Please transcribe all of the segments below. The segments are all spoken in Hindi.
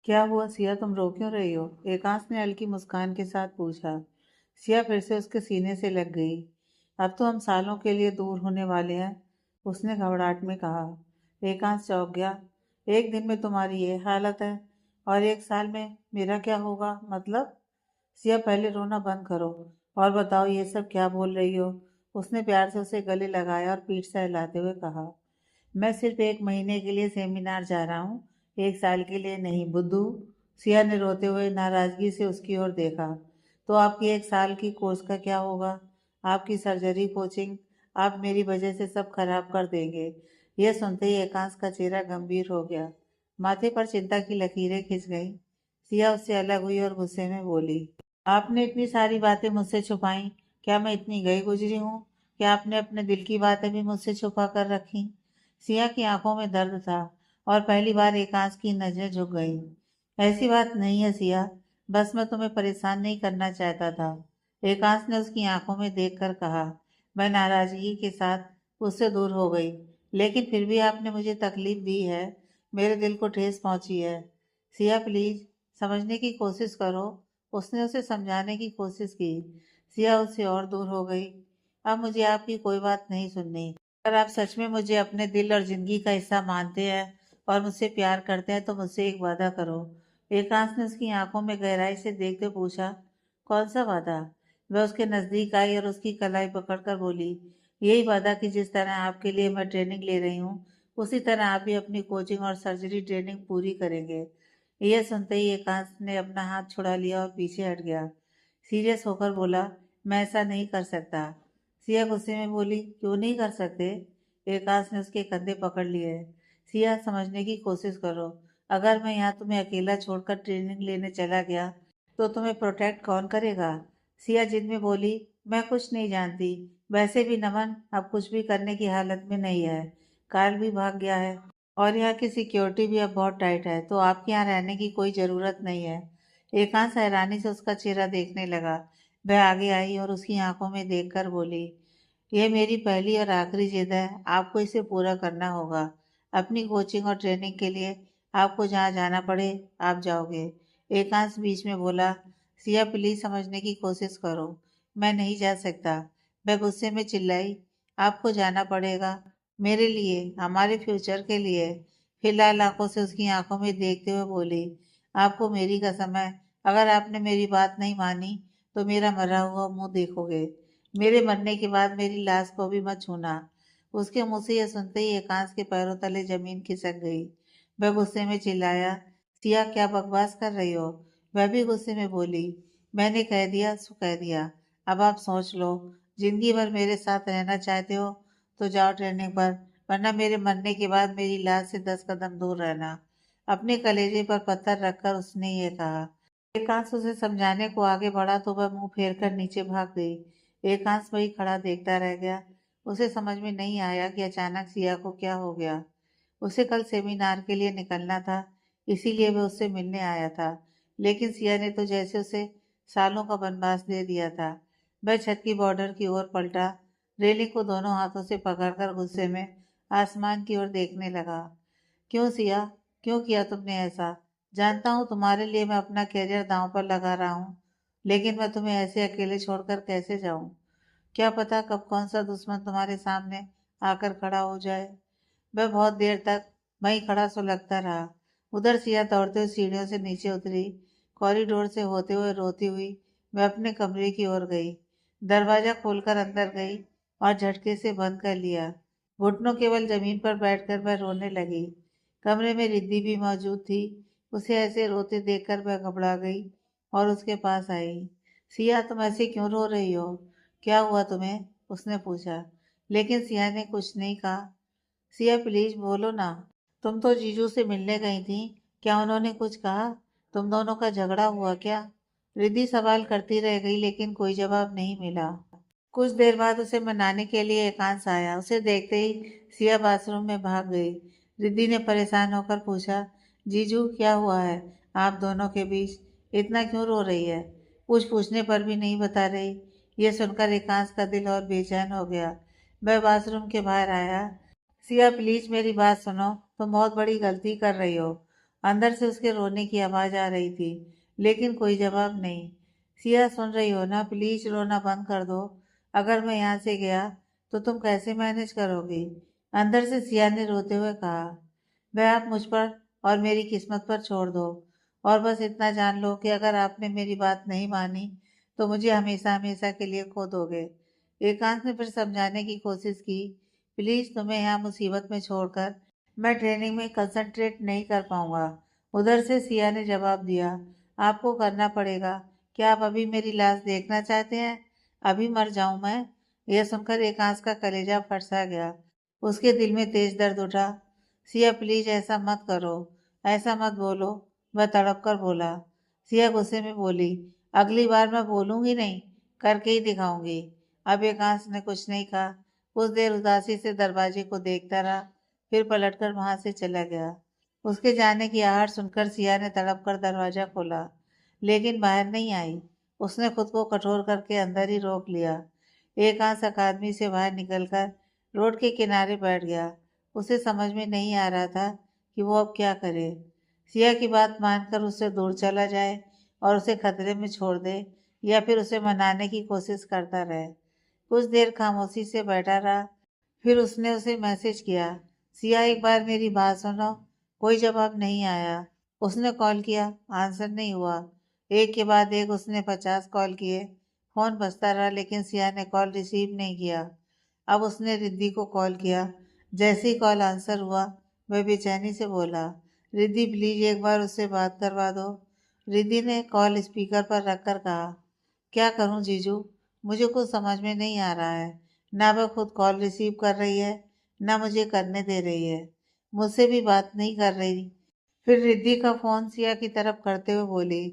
क्या हुआ सिया, तुम रो क्यों रही हो? एकांश ने हल्की मुस्कान के साथ पूछा। सिया फिर से उसके सीने से लग गई। अब तो हम सालों के लिए दूर होने वाले हैं, उसने घबराहट में कहा। एकांश चौंक गया। एक दिन में तुम्हारी ये हालत है और एक साल में मेरा क्या होगा? मतलब? सिया, पहले रोना बंद करो और बताओ ये सब क्या बोल रही हो। उसने प्यार से उसे गले लगाया और पीठ सहलाते हुए कहा। मैं सिर्फ 1 महीने के लिए सेमिनार जा रहा हूँ, 1 साल के लिए नहीं बुद्धू। सिया ने रोते हुए नाराजगी से उसकी ओर देखा। तो आपकी 1 साल की कोर्स का क्या होगा? आपकी सर्जरी, कोचिंग, आप मेरी वजह से सब खराब कर देंगे। यह सुनते ही एकांश का चेहरा गंभीर हो गया। माथे पर चिंता की लकीरें खिंच गईं। सिया उससे अलग हुई और गुस्से में बोली। आपने इतनी सारी बातें मुझसे छुपाई। क्या मैं इतनी गई गुजरी हूँ? क्या आपने अपने दिल की बातें भी मुझसे छुपा कर रखी? सिया की आंखों में दर्द था और पहली बार एकांश की नजरें झुक गईं। ऐसी बात नहीं है सिया, बस मैं तुम्हें परेशान नहीं करना चाहता था। एकांश ने उसकी आंखों में देखकर कहा। मैं नाराजगी के साथ उससे दूर हो गई, लेकिन फिर भी आपने मुझे तकलीफ दी है, मेरे दिल को ठेस पहुंची है। सिया प्लीज समझने की कोशिश करो। उसने उसे समझाने की कोशिश की। सिया उससे और दूर हो गई। अब मुझे आपकी कोई बात नहीं सुननी। अगर आप सच में मुझे अपने दिल और जिंदगी का हिस्सा मानते हैं और मुझसे प्यार करते हैं तो मुझसे एक वादा करो। एकांश ने उसकी आंखों में गहराई से देखते पूछा। कौन सा वादा? वह उसके नजदीक आई और उसकी कलाई पकड़कर बोली। यही वादा कि जिस तरह आपके लिए मैं ट्रेनिंग ले रही हूँ, उसी तरह आप भी अपनी कोचिंग और सर्जरी ट्रेनिंग पूरी करेंगे। यह सुनते ही एकांश ने अपना हाथ छुड़ा लिया और पीछे हट गया। सीरियस होकर बोला, मैं ऐसा नहीं कर सकता। सिया गुस्से में बोली, क्यों नहीं कर सकते? एकांश ने उसके कंधे पकड़ लिए। सिया, समझने की कोशिश करो। अगर मैं यहाँ तुम्हें अकेला छोड़कर ट्रेनिंग लेने चला गया तो तुम्हें प्रोटेक्ट कौन करेगा? सिया जिद में बोली, मैं कुछ नहीं जानती। वैसे भी नमन अब कुछ भी करने की हालत में नहीं है। कार्ल भी भाग गया है और यहाँ की सिक्योरिटी भी अब बहुत टाइट है, तो आपके यहाँ रहने की कोई ज़रूरत नहीं है। एकांश हैरानी से उसका चेहरा देखने लगा। वह आगे आई और उसकी आंखों में देखकर बोली, यह मेरी पहली और आखिरी जिद है, आपको इसे पूरा करना होगा। अपनी कोचिंग और ट्रेनिंग के लिए आपको जहाँ जाना पड़े आप जाओगे। एकांश बीच में बोला। सिया प्लीज समझने की कोशिश करो। मैं नहीं जा सकता। वह गुस्से में चिल्लाई। आपको जाना पड़ेगा, मेरे लिए, हमारे फ्यूचर के लिए। फिलहाल आंखों से उसकी आंखों में देखते हुए बोली, आपको मेरी कसम है, अगर आपने मेरी बात नहीं मानी तो मेरा मरा हुआ मुंह देखोगे। मेरे मरने के बाद मेरी लाश को भी मत छूना। उसके मुंह से यह सुनते ही एकांश के पैरों तले जमीन खिसक गई। वह गुस्से में चिल्लाया, सिया क्या बकवास कर रही हो? वह भी गुस्से में बोली, मैंने कह दिया सो कह दिया। अब आप सोच लो, जिंदगी भर मेरे साथ रहना चाहते हो तो जाओ ट्रेनिंग पर, वरना मेरे मरने के बाद मेरी लाश से 10 कदम दूर रहना। अपने कलेजे पर पत्थर रखकर उसने ये कहा। एकांश उसे समझाने को आगे बढ़ा तो वह मुंह फेर कर नीचे भाग गई। एकांश वही खड़ा देखता रह गया। उसे समझ में नहीं आया कि अचानक सिया को क्या हो गया। उसे कल सेमिनार के लिए निकलना था, इसीलिए वह उससे मिलने आया था, लेकिन सिया ने तो जैसे उसे सालों का वनवास दे दिया था। वह छत की बॉर्डर की ओर पलटा, रेलिंग को दोनों हाथों से पकड़कर गुस्से में आसमान की ओर देखने लगा। क्यों सिया, क्यों किया तुमने ऐसा? जानता हूँ तुम्हारे लिए मैं अपना करियर दांव पर लगा रहा हूँ, लेकिन मैं तुम्हें ऐसे अकेले छोड़कर कैसे जाऊं? क्या पता कब कौन सा दुश्मन तुम्हारे सामने आकर खड़ा हो जाए। वह बहुत देर तक वहीं खड़ा सुलगता रहा। उधर सिया दौड़ते हुए सीढ़ियों से नीचे उतरी। कॉरिडोर से होते हुए रोती हुई वह अपने कमरे की ओर गई। दरवाजा खोलकर अंदर गई और झटके से बंद कर लिया। घुटनों केवल जमीन पर बैठकर वह रोने लगी। कमरे में रिद्धि भी मौजूद थी। उसे ऐसे रोते देखकर वह घबरा गई और उसके पास आई। सिया, तुम ऐसे क्यों रो रही हो? क्या हुआ तुम्हें? उसने पूछा। लेकिन सिया ने कुछ नहीं कहा। सिया प्लीज बोलो ना। तुम तो जीजू से मिलने गई थी, क्या उन्होंने कुछ कहा? तुम दोनों का झगड़ा हुआ क्या? रिद्धि सवाल करती रह गई लेकिन कोई जवाब नहीं मिला। कुछ देर बाद उसे मनाने के लिए एकांश आया। उसे देखते ही सिया बाथरूम में भाग गई। रिद्धि ने परेशान होकर पूछा, जीजू क्या हुआ है आप दोनों के बीच? इतना क्यों रो रही है? कुछ पूछने पर भी नहीं बता रही। यह सुनकर एकांश का दिल और बेचैन हो गया। वह बाथरूम के बाहर आया। सिया प्लीज मेरी बात सुनो, तुम बहुत बड़ी गलती कर रही हो अंदर से उसके रोने की आवाज़ आ रही थी, लेकिन कोई जवाब नहीं। सिया, सुन रही हो ना? प्लीज रोना बंद कर दो। अगर मैं यहाँ से गया तो तुम कैसे मैनेज करोगी? अंदर से सिया ने रोते हुए कहा। वह आप मुझ पर और मेरी किस्मत पर छोड़ दो, और बस इतना जान लो कि अगर आपने मेरी बात नहीं मानी तो मुझे हमेशा हमेशा के लिए खो दोगे। एकांत ने फिर समझाने की कोशिश की। प्लीज, तुम्हें यहाँ मुसीबत में छोड़कर मैं ट्रेनिंग में कंसंट्रेट नहीं कर पाऊंगा। उधर से सिया ने जवाब दिया, आपको करना पड़ेगा। क्या आप अभी मेरी लाश देखना चाहते हैं? अभी मर जाऊं मैं? यह सुनकर एकांश का कलेजा फट सा गया। उसके दिल में तेज दर्द उठा। सिया, प्लीज ऐसा मत करो, ऐसा मत बोलो, वह तड़प कर बोला। सिया गुस्से में बोली, अगली बार मैं बोलूंगी नहीं, करके ही दिखाऊंगी। अब एकांश ने कुछ नहीं कहा। कुछ देर उदासी से दरवाजे को देखता रहा, फिर पलटकर वहां से चला गया। उसके जाने की आहट सुनकर सिया ने तड़प कर दरवाजा खोला, लेकिन बाहर नहीं आई। उसने खुद को कठोर करके अंदर ही रोक लिया। एकांश अकादमी से बाहर निकलकर रोड के किनारे बैठ गया। उसे समझ में नहीं आ रहा था कि वो अब क्या करे। सिया की बात मानकर उससे दूर चला जाए और उसे खतरे में छोड़ दे, या फिर उसे मनाने की कोशिश करता रहे। कुछ देर खामोशी से बैठा रहा, फिर उसने उसे मैसेज किया, सिया, एक बार मेरी बात सुनो। कोई जवाब नहीं आया। उसने कॉल किया, आंसर नहीं हुआ। एक के बाद एक उसने 50 कॉल किए। फोन बजता रहा, लेकिन सिया ने कॉल रिसीव नहीं किया। अब उसने रिद्धि को कॉल किया। जैसे ही कॉल आंसर हुआ, वह बेचैनी से बोला, रिद्धि, प्लीज एक बार उससे बात करवा दो। रिद्धि ने कॉल स्पीकर पर रखकर कहा, क्या करूं जीजू, मुझे कुछ समझ में नहीं आ रहा है। ना वह खुद कॉल रिसीव कर रही है, ना मुझे करने दे रही है, मुझसे भी बात नहीं कर रही। फिर रिद्धि का फोन सिया की तरफ करते हुए बोली,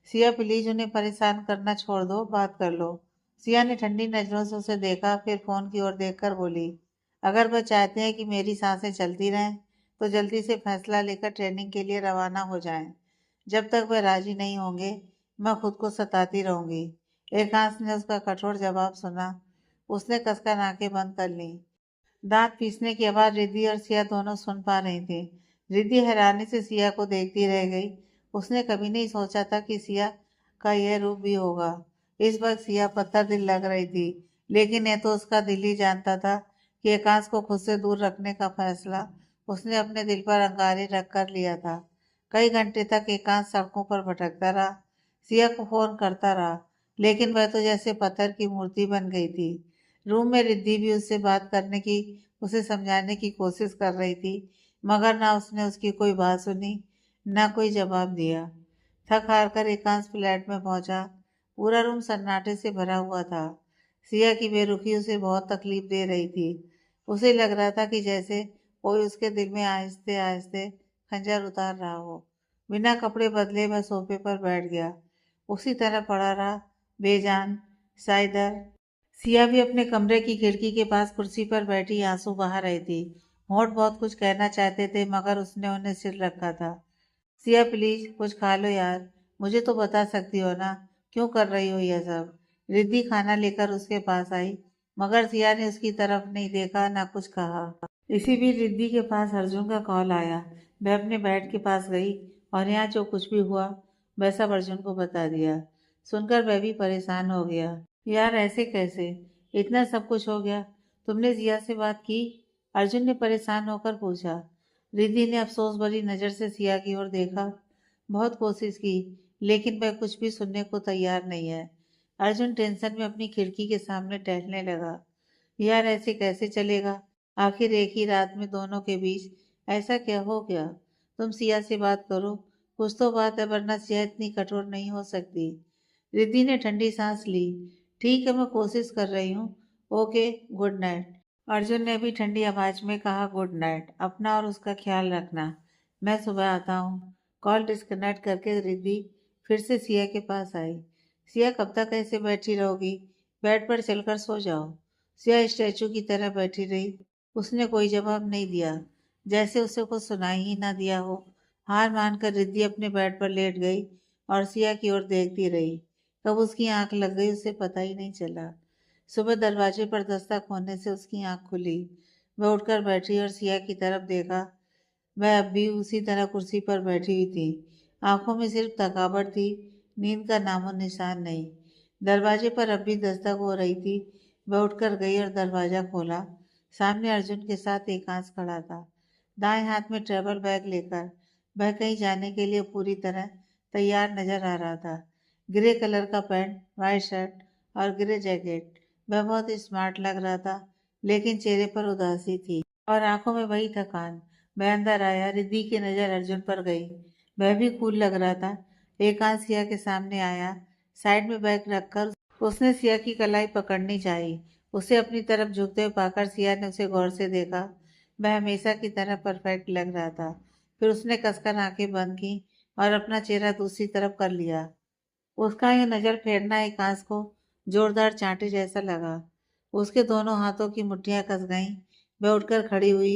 सिया, प्लीज उन्हें परेशान करना छोड़ दो, बात कर लो। सिया ने ठंडी नजरों से उसे देखा, फिर फोन की ओर देखकर बोली, अगर वह चाहते हैं कि मेरी सांसें चलती रहें तो जल्दी से फैसला लेकर ट्रेनिंग के लिए रवाना हो जाएं। जब तक वह राजी नहीं होंगे, मैं खुद को सताती रहूंगी। एकांश ने उसका कठोर जवाब सुना। उसने कसकर आंखें बंद कर ली। दांत पीसने की आवाज रिद्धि और सिया दोनों सुन पा रही थी। रिद्धि हैरानी से सिया को देखती रह गई। उसने कभी नहीं सोचा था कि सिया का यह रूप भी होगा। इस वक्त सिया पत्थर दिल लग रही थी, लेकिन यह तो उसका दिल ही जानता था कि एकांश को खुद से दूर रखने का फैसला उसने अपने दिल पर अंगारे रख कर लिया था। कई घंटे तक एकांश सड़कों पर भटकता रहा, सिया को फोन करता रहा, लेकिन वह तो जैसे पत्थर की मूर्ति बन गई थी। रूम में रिद्धि भी उससे बात करने की, उसे समझाने की कोशिश कर रही थी, मगर ना उसने उसकी कोई बात सुनी, ना कोई जवाब दिया। थक हार कर एकांश फ्लैट में पहुंचा। पूरा रूम सन्नाटे से भरा हुआ था। सिया की बेरुखी उसे बहुत तकलीफ दे रही थी। उसे लग रहा था कि जैसे कोई उसके दिल में आहिस्ते आहिस्ते खंजर उतार रहा हो। बिना कपड़े बदले वह सोफे पर बैठ गया। उसी तरह पड़ा रहा, बेजान सा। इधर सिया भी अपने कमरे की खिड़की के पास कुर्सी पर बैठी आंसू बहा रही थी। होठ बहुत कुछ कहना चाहते थे, मगर उसने उन्हें सिर रखा था। सिया, प्लीज कुछ खा लो यार, मुझे तो बता सकती हो ना, क्यों कर रही हो यह सब? रिद्धि खाना लेकर उसके पास आई, मगर सिया ने उसकी तरफ नहीं देखा, ना कुछ कहा। इसी बीच रिद्धि के पास अर्जुन का कॉल आया। वह अपने बेड के पास गई और यहाँ जो कुछ भी हुआ वह सब अर्जुन को बता दिया। सुनकर वह भी परेशान हो गया। यार, ऐसे कैसे? इतना सब कुछ हो गया, तुमने जिया से बात की? अर्जुन ने परेशान होकर पूछा। रिद्धि ने अफसोस भरी नजर से सिया की ओर देखा। बहुत कोशिश की, लेकिन वह कुछ भी सुनने को तैयार नहीं है। अर्जुन टेंशन में अपनी खिड़की के सामने टहलने लगा। यार, ऐसे कैसे चलेगा? आखिर एक ही रात में दोनों के बीच ऐसा क्या हो गया? तुम सिया से बात करो, कुछ तो बात है, वरना सिया इतनी कठोर नहीं हो सकती। रिद्धि ने ठंडी सांस ली। ठीक है, मैं कोशिश कर रही हूँ। Okay, good night. अर्जुन ने भी ठंडी आवाज में कहा, गुड नाइट। अपना और उसका ख्याल रखना। मैं सुबह आता हूँ। कॉल डिस्कनेक्ट करके रिद्धि फिर से सिया के पास आई। सिया, कब तक ऐसे बैठी रहोगी? बेड पर चलकर सो जाओ। सिया स्टैचू की तरह बैठी रही। उसने कोई जवाब नहीं दिया, जैसे उसे कुछ सुनाई ही ना दिया हो। हार मानकर रिद्धि अपने बेड पर लेट गई और सिया की ओर देखती रही। कब उसकी आंख लग गई उसे पता ही नहीं चला। सुबह दरवाजे पर दस्तक होने से उसकी आंख खुली। वह उठकर बैठी और सिया की तरफ देखा। वह अब भी उसी तरह कुर्सी पर बैठी हुई थी। आंखों में सिर्फ थकावट थी, नींद का नामो निशान नहीं। दरवाजे पर अब भी दस्तक हो रही थी। वह उठकर गई और दरवाजा खोला। सामने अर्जुन के साथ एकांश खड़ा था, दाएं हाथ में ट्रैवल बैग लेकर। वह कहीं जाने के लिए पूरी तरह तैयार नजर आ रहा था। ग्रे कलर का पैंट, वाइट शर्ट और ग्रे जैकेट। वह बहुत स्मार्ट लग रहा था, लेकिन चेहरे पर उदासी थी और आंखों में वही थकान। वह अंदर आया। रिद्धि की नजर अर्जुन पर गई। वह भी कूल लग रहा था। एकांत सिया के सामने आया। साइड में बैग रखकर उसने सिया की कलाई पकड़नी चाही। उसे अपनी तरफ झुकते हुए पाकर सिया ने उसे गौर से देखा। वह हमेशा की तरह परफेक्ट लग रहा था। फिर उसने कसकर आंखें बंद की और अपना चेहरा दूसरी तरफ कर लिया। उसका यह नजर फेरना एकांश को जोरदार चांटे जैसा लगा। उसके दोनों हाथों की मुट्ठियां कस गईं। वह उठकर खड़ी हुई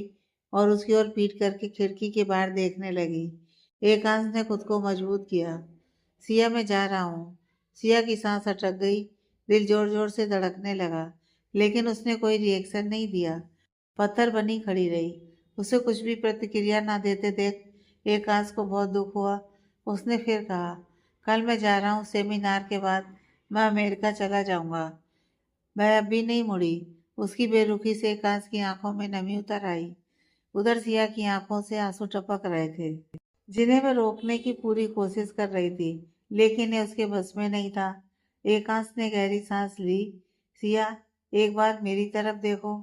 और उसकी ओर पीट करके खिड़की के बाहर देखने लगी। एकांश ने खुद को मजबूत किया। सिया, मैं जा रहा हूँ। सिया की सांस अटक गई। दिल जोर जोर से धड़कने लगा, लेकिन उसने कोई रिएक्शन नहीं दिया। पत्थर बनी खड़ी रही। उसे कुछ भी प्रतिक्रिया ना देते देख एकांश को बहुत दुख हुआ। उसने फिर कहा, कल मैं जा रहा हूँ। सेमिनार के बाद मैं अमेरिका चला जाऊंगा। वह अब भी नहीं मुड़ी। उसकी बेरुखी से एकांश की आंखों में नमी उतर आई। उधर सिया की आंखों से आंसू टपक रहे थे, जिन्हें वह रोकने की पूरी कोशिश कर रही थी, लेकिन ये उसके बस में नहीं था। एकांश ने गहरी सांस ली। सिया, एक बार मेरी तरफ देखो।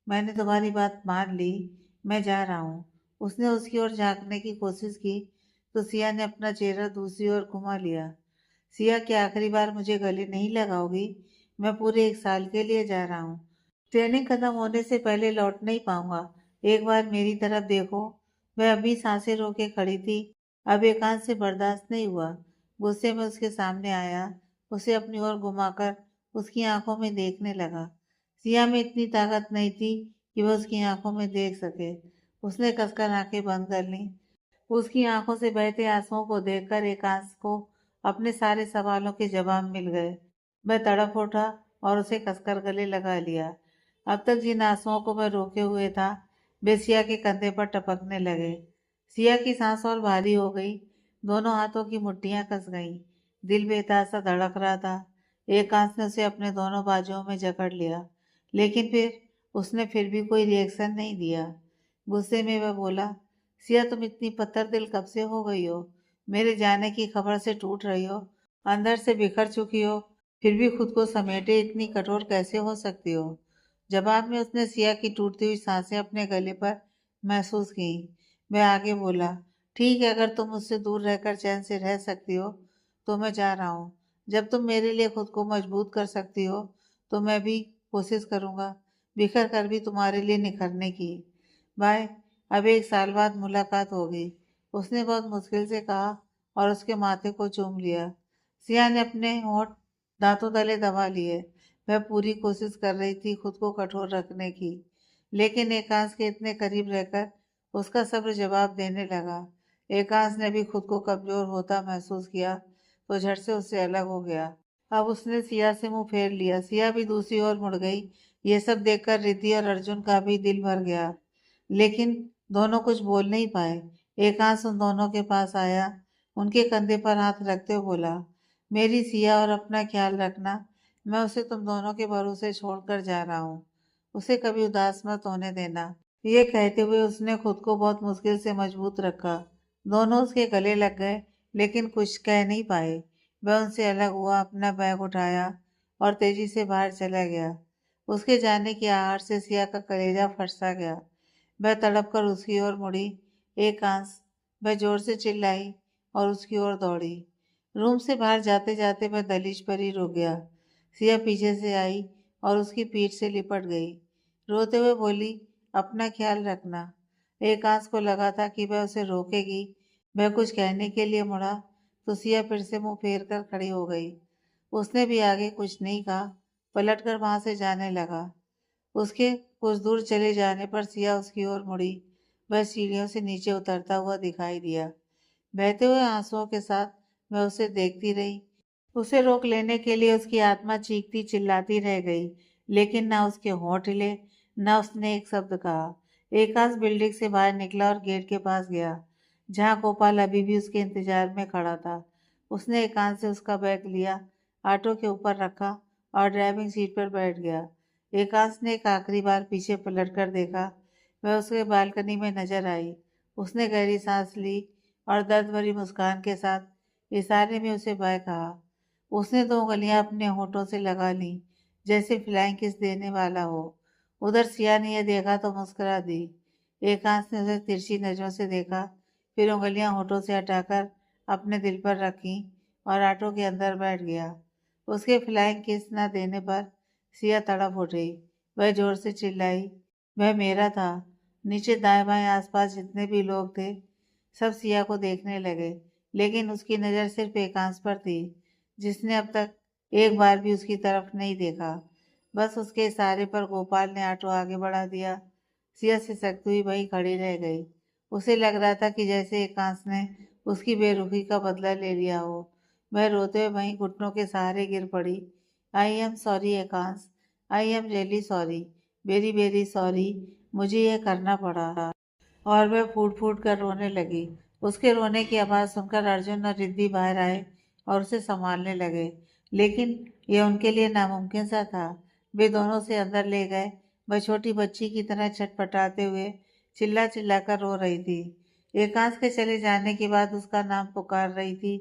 मैंने तुम्हारी बात मान ली। मैं जा रहा हूँ। उसने उसकी ओर झांकने की कोशिश की तो सिया ने अपना चेहरा दूसरी ओर घुमा लिया। सिया, क्या आखिरी बार मुझे गले नहीं लगाओगी? मैं पूरे 1 साल के लिए जा रहा हूँ। ट्रेनिंग खत्म होने से पहले लौट नहीं पाऊंगा। एक बार मेरी तरफ देखो। वह अभी सांसें रोके खड़ी थी। अब एकांत से बर्दाश्त नहीं हुआ। गुस्से में उसके सामने आया। उसे अपनी ओर घुमाकर उसकी आंखों में देखने लगा। सिया में इतनी ताकत नहीं थी कि वह उसकी आंखों में देख सके। उसने कसकर आंखें बंद कर लीं। उसकी आंखों से बहते आंसुओं को देखकर एकांश को अपने सारे सवालों के जवाब मिल गए। वह तड़प उठा और उसे कसकर गले लगा लिया। अब तक जिन आंसुओं को वह रोके हुए था, वे सिया के कंधे पर टपकने लगे। सिया की सांस और भारी हो गई। दोनों हाथों की मुट्ठियां कस गईं। दिल बेतहासा धड़क रहा था। एकांश ने उसे अपने दोनों बाजुओं में जकड़ लिया, लेकिन फिर उसने फिर भी कोई रिएक्शन नहीं दिया। गुस्से में वह बोला, सिया, तुम इतनी पत्थर दिल कब से हो गई हो? मेरे जाने की खबर से टूट रही हो, अंदर से बिखर चुकी हो, फिर भी खुद को समेटे इतनी कठोर कैसे हो सकती हो? जवाब में उसने सिया की टूटती हुई सांसें अपने गले पर महसूस की। वह आगे बोला, ठीक है, अगर तुम मुझसे दूर रहकर चैन से रह सकती हो तो मैं जा रहा हूँ। जब तुम मेरे लिए खुद को मजबूत कर सकती हो तो मैं भी कोशिश करूँगा बिखर कर भी तुम्हारे लिए निखरने की। बाय। अब 1 साल बाद मुलाकात होगी, उसने बहुत मुश्किल से कहा और उसके माथे को चूम लिया। सिया ने अपने होंठ दांतों तले दबा लिए। वह पूरी कोशिश कर रही थी खुद को कठोर रखने की, लेकिन एकांश के इतने करीब रहकर उसका सब्र जवाब देने लगा। एकांश ने भी खुद को कमजोर होता महसूस किया तो झट से उससे अलग हो गया। अब उसने सिया से मुंह फेर लिया। सिया भी दूसरी ओर मुड़ गई। ये सब देखकर रिद्धि और अर्जुन का भी दिल भर गया, लेकिन दोनों कुछ बोल नहीं पाए। एकांश उन दोनों के पास आया। उनके कंधे पर हाथ रखते हुए बोला, मेरी सिया, और अपना ख्याल रखना। मैं उसे तुम दोनों के भरोसे छोड़कर जा रहा हूँ। उसे कभी उदास मत होने देना। ये कहते हुए उसने खुद को बहुत मुश्किल से मजबूत रखा। दोनों उसके गले लग गए, लेकिन कुछ कह नहीं पाए। वह उनसे अलग हुआ, अपना बैग उठाया और तेजी से बाहर चला गया। उसके जाने की आहट से सिया का कलेजा फट सा गया। वह तड़प कर उसकी ओर मुड़ी। एकांश! वह जोर से चिल्लाई और उसकी ओर दौड़ी। रूम से बाहर जाते जाते वह दहलीज पर ही रुक गया। सिया पीछे से आई और उसकी पीठ से लिपट गई। रोते हुए बोली, अपना ख्याल रखना। एकांश को लगा था कि वह उसे रोकेगी। वह कुछ कहने के लिए मुड़ा तो सिया फिर से मुंह फेर कर खड़ी हो गई। उसने भी आगे कुछ नहीं कहा, पलटकर वहां से जाने लगा। उसके कुछ दूर चले जाने पर सिया उसकी ओर मुड़ी। वह सीढ़ियों से नीचे उतरता हुआ दिखाई दिया। बहते हुए आंसुओं के साथ मैं उसे देखती रही। उसे रोक लेने के लिए उसकी आत्मा चीखती चिल्लाती रह गई, लेकिन ना उसके होंठ हिले, ना उसने एक शब्द कहा। एकांश बिल्डिंग से बाहर निकला और गेट के पास गया, जहाँ गोपाल अभी भी उसके इंतजार में खड़ा था। उसने एकांश से उसका बैग लिया, ऑटो के ऊपर रखा और ड्राइविंग सीट पर बैठ गया। एकांश ने एक आखिरी बार पीछे पलट कर देखा। वह उसके बालकनी में नजर आई। उसने गहरी सांस ली और दर्द भरी मुस्कान के साथ इशारे में उसे बाय कहा। उसने दो उंगलियां अपने होठों से लगा ली, जैसे फ्लाइंग किस देने वाला हो। उधर सिया ने यह देखा तो मुस्कुरा दी। एकांश ने उसे तिरछी नजरों से देखा, फिर उंगलियां होठों से हटाकर अपने दिल पर रखी और ऑटो के अंदर बैठ गया। उसके फ्लाइंग किस न देने पर सिया तड़प उठी। वह जोर से चिल्लाई, वह मेरा था। नीचे दाएं बाएं आसपास जितने भी लोग थे, सब सिया को देखने लगे, लेकिन उसकी नज़र सिर्फ एकांश पर थी, जिसने अब तक एक बार भी उसकी तरफ नहीं देखा। बस उसके इशारे पर गोपाल ने ऑटो आगे बढ़ा दिया। सिया सिसकती हुई वहीं खड़ी रह गई। उसे लग रहा था कि जैसे एकांश ने उसकी बेरुखी का बदला ले लिया हो। वह रोते हुए वहीं घुटनों के सहारे गिर पड़ी। I am sorry Ekansh, I am really sorry, very very sorry, मुझे यह करना पड़ा। और वह फूट फूट कर रोने लगी। उसके रोने की आवाज़ सुनकर अर्जुन और रिद्धि बाहर आए और उसे संभालने लगे, लेकिन यह उनके लिए नामुमकिन सा था। वे दोनों से अंदर ले गए। वह छोटी बच्ची की तरह छटपटाते हुए चिल्ला चिल्ला कर रो रही थी। एकांश के चले जाने के बाद उसका नाम पुकार रही थी।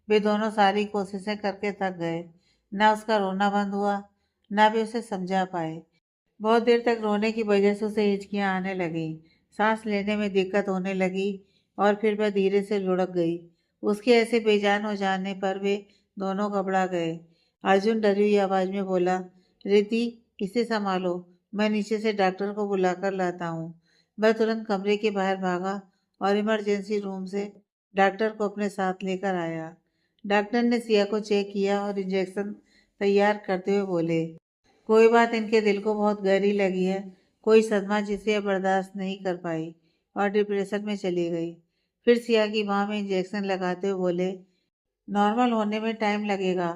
वे दोनों सारी कोशिशें करके थक गए। ना उसका रोना बंद हुआ, ना वे उसे समझा पाए। बहुत देर तक रोने की वजह से उसे हिचकियां आने लगी, सांस लेने में दिक्कत होने लगी और फिर वह धीरे से लुढ़क गई। उसके ऐसे बेजान हो जाने पर वे दोनों घबरा गए। अर्जुन डरी हुई आवाज में बोला, रिद्धि, इसे संभालो, मैं नीचे से डॉक्टर को बुलाकर लाता हूँ। वह तुरंत कमरे के बाहर भागा और इमरजेंसी रूम से डॉक्टर को अपने साथ लेकर आया। डॉक्टर ने सिया को चेक किया और इंजेक्शन तैयार करते हुए बोले, कोई बात इनके दिल को बहुत गहरी लगी है, कोई सदमा जिसे यह बर्दाश्त नहीं कर पाई और डिप्रेशन में चली गई। फिर सिया की बाह में इंजेक्शन लगाते हुए बोले, नॉर्मल होने में टाइम लगेगा,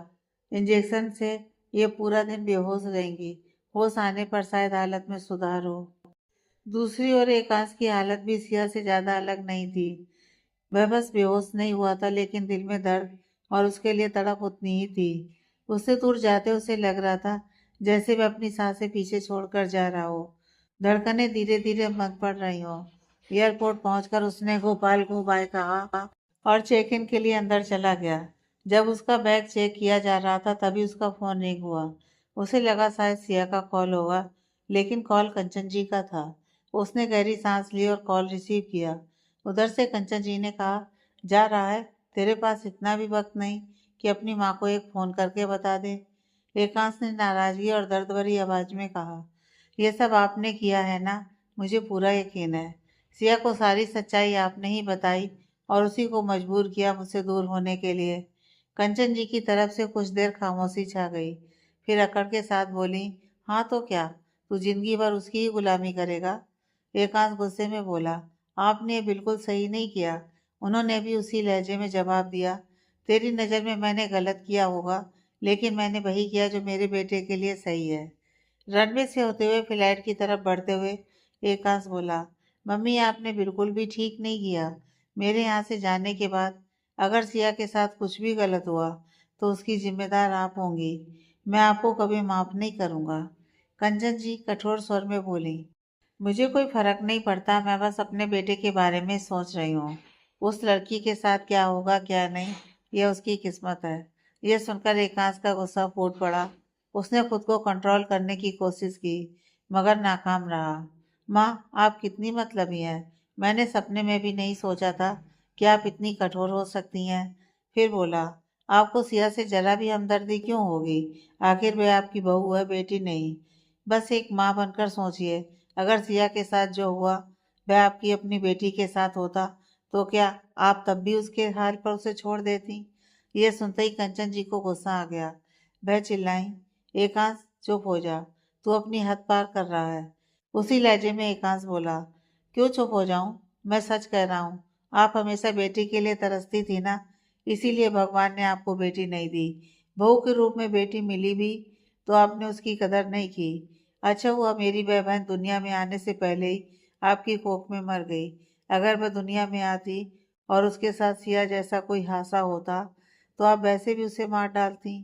इंजेक्शन से ये पूरा दिन बेहोश रहेंगी, होश आने पर शायद हालत में सुधार हो। दूसरी ओर एकांश की हालत भी सिया से ज़्यादा अलग नहीं थी। वह बस बेहोश नहीं हुआ था, लेकिन दिल में दर्द और उसके लिए तड़प उतनी ही थी। उससे दूर जाते उसे लग रहा था जैसे वह अपनी सांसें पीछे छोड़कर जा रहा हो, धड़कनें धीरे धीरे मंद पड़ रही हो। एयरपोर्ट पहुंचकर उसने गोपाल को बाय कहा और चेक इन के लिए अंदर चला गया। जब उसका बैग चेक किया जा रहा था तभी उसका फोन रिंग हुआ। उसे लगा शायद सिया का कॉल होगा, लेकिन कॉल कंचन जी का था। उसने गहरी सांस ली और कॉल रिसीव किया। उधर से कंचन जी ने कहा, जा रहा है, तेरे पास इतना भी वक्त नहीं कि अपनी माँ को एक फ़ोन करके बता दे। एकांश ने नाराजगी और दर्द भरी आवाज में कहा, यह सब आपने किया है ना, मुझे पूरा यकीन है। सिया को सारी सच्चाई आपने ही बताई और उसी को मजबूर किया मुझसे दूर होने के लिए। कंचन जी की तरफ से कुछ देर खामोशी छा गई, फिर अकड़ के साथ बोली, हाँ तो क्या, तू जिंदगी भर उसकी ही गुलामी करेगा? एकांश गुस्से में बोला, आपने ये बिल्कुल सही नहीं किया। उन्होंने भी उसी लहजे में जवाब दिया, तेरी नज़र में मैंने गलत किया होगा, लेकिन मैंने वही किया जो मेरे बेटे के लिए सही है। रनवे से होते हुए फ्लाइट की तरफ बढ़ते हुए एकांश बोला, मम्मी आपने बिल्कुल भी ठीक नहीं किया। मेरे यहाँ से जाने के बाद अगर सिया के साथ कुछ भी गलत हुआ तो उसकी जिम्मेदार आप होंगी। मैं आपको कभी माफ़ नहीं करूँगा। कंचन जी कठोर स्वर में बोली, मुझे कोई फर्क नहीं पड़ता, मैं बस अपने बेटे के बारे में सोच रही हूँ। उस लड़की के साथ क्या होगा क्या नहीं, यह उसकी किस्मत है। यह सुनकर एकांश का गुस्सा फूट पड़ा। उसने खुद को कंट्रोल करने की कोशिश की, मगर नाकाम रहा। माँ, आप कितनी मतलबी हैं। मैंने सपने में भी नहीं सोचा था कि आप इतनी कठोर हो सकती हैं। फिर बोला, आपको सिया से जरा भी हमदर्दी क्यों होगी? आखिर वह आपकी बहू है, बेटी नहीं। बस एक माँ बनकर सोचिए, अगर सिया के साथ जो हुआ वह आपकी अपनी बेटी के साथ होता तो क्या आप तब भी उसके हाल पर उसे छोड़ देती? यह सुनते ही कंचन जी को गुस्सा आ गया। वह चिल्लाई, एकांश चुप हो जा, तू अपनी हद पार कर रहा है। उसी लहजे में एकांश बोला, क्यों चुप हो जाऊं, मैं सच कह रहा हूँ। आप हमेशा बेटी के लिए तरसती थी ना, इसीलिए भगवान ने आपको बेटी नहीं दी। बहू के रूप में बेटी मिली भी तो आपने उसकी कदर नहीं की। अच्छा हुआ मेरी वह बहन दुनिया में आने से पहले ही आपकी कोख में मर गई। अगर वह दुनिया में आती और उसके साथ सिया जैसा कोई हादसा होता तो आप वैसे भी उसे मार डालती।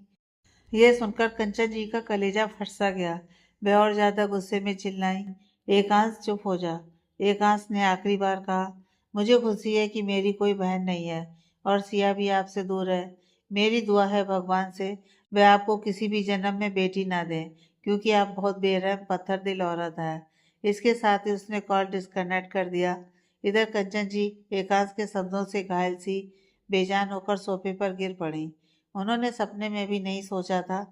यह सुनकर कंचन जी का कलेजा फट सा गया। वह और ज्यादा गुस्से में चिल्लाई, एकांश चुप हो जा। एकांश ने आखिरी बार कहा, मुझे खुशी है कि मेरी कोई बहन नहीं है और सिया भी आपसे दूर है। मेरी दुआ है भगवान से वह आपको किसी भी जन्म में बेटी ना दे, क्योंकि आप बहुत बेरहम पत्थर दिल औरत है। इसके साथ ही उसने कॉल डिस्कनेक्ट कर दिया। इधर कंचन जी एकांश के शब्दों से घायल सी बेजान होकर सोफे पर गिर पड़ी। उन्होंने सपने में भी नहीं सोचा था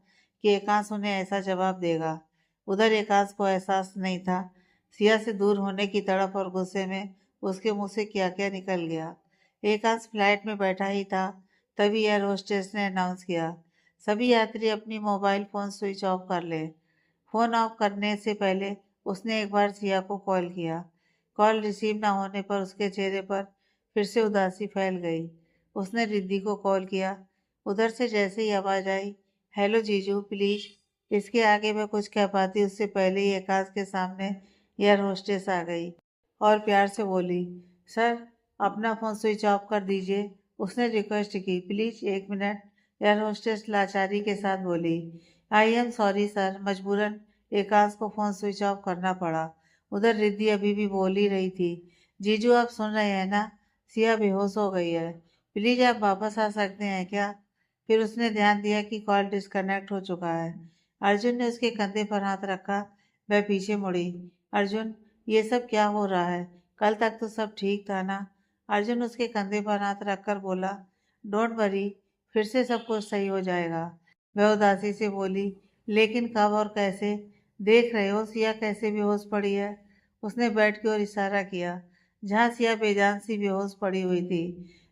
कि एकांश उन्हें ऐसा जवाब देगा। उधर एकांश को एहसास नहीं था सिया से दूर होने की तड़प और गुस्से में उसके मुंह से क्या क्या निकल गया। एकांश फ्लाइट में बैठा ही था, तभी एयर होस्टेस ने अनाउंस किया, सभी यात्री अपनी मोबाइल फोन स्विच ऑफ कर ले। फोन ऑफ करने से पहले उसने एक बार सिया को कॉल किया। कॉल रिसीव न होने पर उसके चेहरे पर फिर से उदासी फैल गई। उसने रिद्धि को कॉल किया। उधर से जैसे ही आवाज आई, हेलो जीजू प्लीज। इसके आगे मैं कुछ कह पाती उससे पहले ही एकांश के सामने एयर होस्टेस आ गई और प्यार से बोली, सर अपना फ़ोन स्विच ऑफ कर दीजिए। उसने रिक्वेस्ट की, प्लीज एक मिनट। एयर होस्टेस लाचारी के साथ बोली, आई एम सॉरी सर, मजबूरन एकांश को फ़ोन स्विच ऑफ करना पड़ा। उधर रिद्धि अभी भी बोल ही रही थी, जीजू आप सुन रहे हैं ना, सिया बेहोश हो गई है, प्लीज आप वापस आ सकते हैं क्या। फिर उसने ध्यान दिया कि कॉल डिस्कनेक्ट हो चुका है। अर्जुन ने उसके कंधे पर हाथ रखा। वह पीछे मुड़ी। अर्जुन, ये सब क्या हो रहा है? कल तक तो सब ठीक था ना। अर्जुन उसके कंधे पर हाथ रखकर बोला, डोंट वरी, फिर से सब कुछ सही हो जाएगा। वह उदासी से बोली, लेकिन कब और कैसे? देख रहे हो सिया कैसे बेहोश पड़ी है। उसने बेड की ओर इशारा किया जहाँ सिया बेजान सी बेहोश पड़ी हुई थी।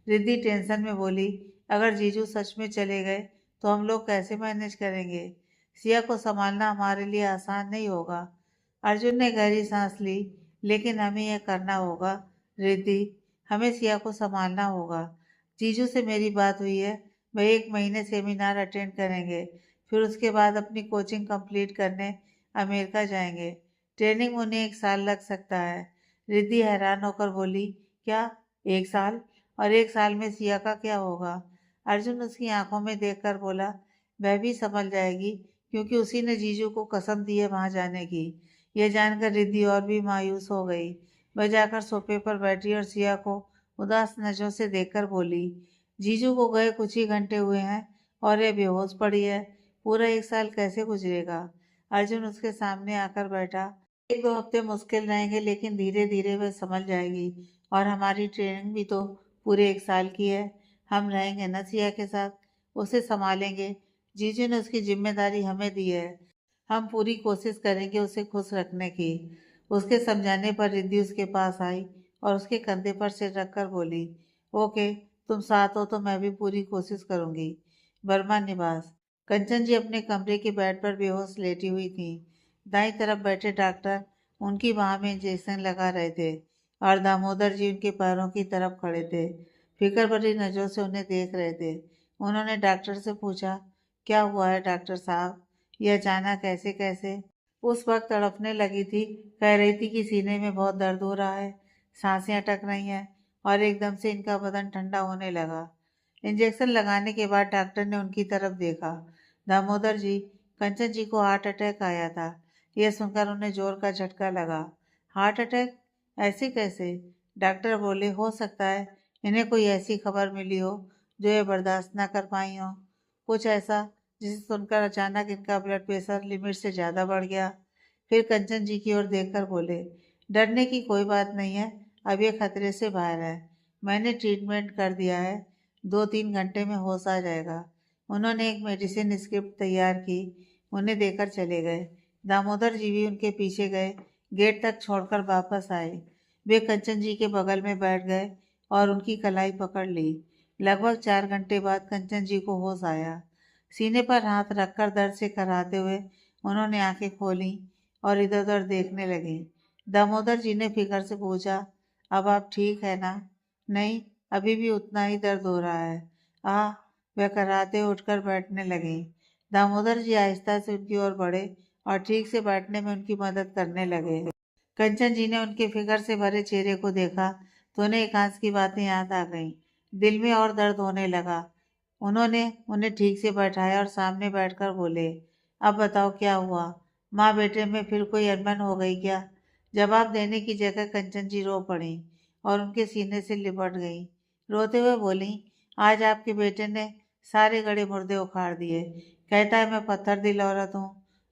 रिद्धि टेंशन में बोली, अगर जीजू सच में चले गए तो हम लोग कैसे मैनेज करेंगे? सिया को संभालना हमारे लिए आसान नहीं होगा। अर्जुन ने गहरी सांस ली, लेकिन हमें यह करना होगा। रिद्धि, हमें सिया को संभालना होगा। जीजू से मेरी बात हुई है, वह 1 महीने सेमिनार अटेंड करेंगे, फिर उसके बाद अपनी कोचिंग कंप्लीट करने अमेरिका जाएंगे। ट्रेनिंग में उन्हें 1 साल लग सकता है। रिद्धि हैरान होकर बोली, क्या 1 साल? और 1 साल में सिया का क्या होगा? अर्जुन उसकी आंखों में देखकर बोला, वह भी संभल जाएगी, क्योंकि उसी ने जीजू को कसम दी है वहां जाने की। यह जानकर रिद्धि और भी मायूस हो गई। वह जाकर सोफे पर बैठी और सिया को उदास नजरों से देखकर बोली, जीजू को गए कुछ ही घंटे हुए हैं और यह बेहोश पड़ी है, पूरा 1 साल कैसे गुजरेगा? अर्जुन उसके सामने आकर बैठा। 1-2 हफ्ते मुश्किल रहेंगे, लेकिन धीरे धीरे वह समझ जाएगी। और हमारी ट्रेनिंग भी तो पूरे 1 साल की है। हम रहेंगे न सिया के साथ, उसे संभालेंगे। जीजू ने उसकी जिम्मेदारी हमें दी है। हम पूरी कोशिश करेंगे उसे खुश रखने की। उसके समझाने पर रिद्धि उसके पास आई और उसके कंधे पर सिर रखकर बोली, ओके, तुम साथ हो तो मैं भी पूरी कोशिश करूंगी। बर्मा निवास। कंचन जी अपने कमरे के बेड पर बेहोश लेटी हुई थी। दाईं तरफ बैठे डॉक्टर उनकी बाह में इंजेक्शन लगा रहे थे और दामोदर जी उनके पैरों की तरफ खड़े थे, फिक्र भरी नजरों से उन्हें देख रहे थे। उन्होंने डॉक्टर से पूछा, क्या हुआ है डॉक्टर साहब? यह अचानक कैसे कैसे? उस वक्त तड़पने लगी थी, कह रही थी कि सीने में बहुत दर्द हो रहा है, सांसें अटक रही हैं और एकदम से इनका बदन ठंडा होने लगा। इंजेक्शन लगाने के बाद डॉक्टर ने उनकी तरफ देखा। दामोदर जी, कंचन जी को हार्ट अटैक आया था। यह सुनकर उन्हें जोर का झटका लगा। Heart attack? ऐसे कैसे? डॉक्टर बोले, हो सकता है इन्हें कोई ऐसी खबर मिली हो जो ये बर्दाश्त ना कर पाई हो, कुछ ऐसा जिसे सुनकर अचानक इनका ब्लड प्रेशर लिमिट से ज़्यादा बढ़ गया। फिर कंचन जी की ओर देखकर बोले, डरने की कोई बात नहीं है, अब ये खतरे से बाहर है। मैंने ट्रीटमेंट कर दिया है, 2-3 घंटे में होश आ जाएगा। उन्होंने एक मेडिसिन स्क्रिप्ट तैयार की, उन्हें देकर चले गए। दामोदर जी भी उनके पीछे गए, गेट तक छोड़कर वापस आए। वे कंचन जी के बगल में बैठ गए और उनकी कलाई पकड़ ली। लगभग 4 घंटे बाद कंचन जी को होश आया। सीने पर हाथ रखकर दर्द से कराहते हुए उन्होंने आंखें खोली और इधर उधर देखने लगी। दामोदर जी ने फिक्र से पूछा, अब आप ठीक है ना? नहीं, अभी भी उतना ही दर्द हो रहा है। वह कराहते हुए उठकर बैठने लगी। दामोदर जी आहिस्ता से उनकी ओर बढ़े और ठीक से बैठने में उनकी मदद करने लगे। कंचन जी ने उनके फिक्र से भरे चेहरे को देखा तो उन्हें एकांश की बातें याद आ गईं। दिल में और दर्द होने लगा। उन्होंने उन्हें ठीक से बैठाया और सामने बैठकर बोले, अब बताओ क्या हुआ? माँ बेटे में फिर कोई अनबन हो गई क्या? जवाब देने की जगह कंचन जी रो पड़ी और उनके सीने से लिपट गई। रोते हुए बोली, आज आपके बेटे ने सारे गड़े मुर्दे उखाड़ दिए। कहता है मैं पत्थर दिल औरत हूँ।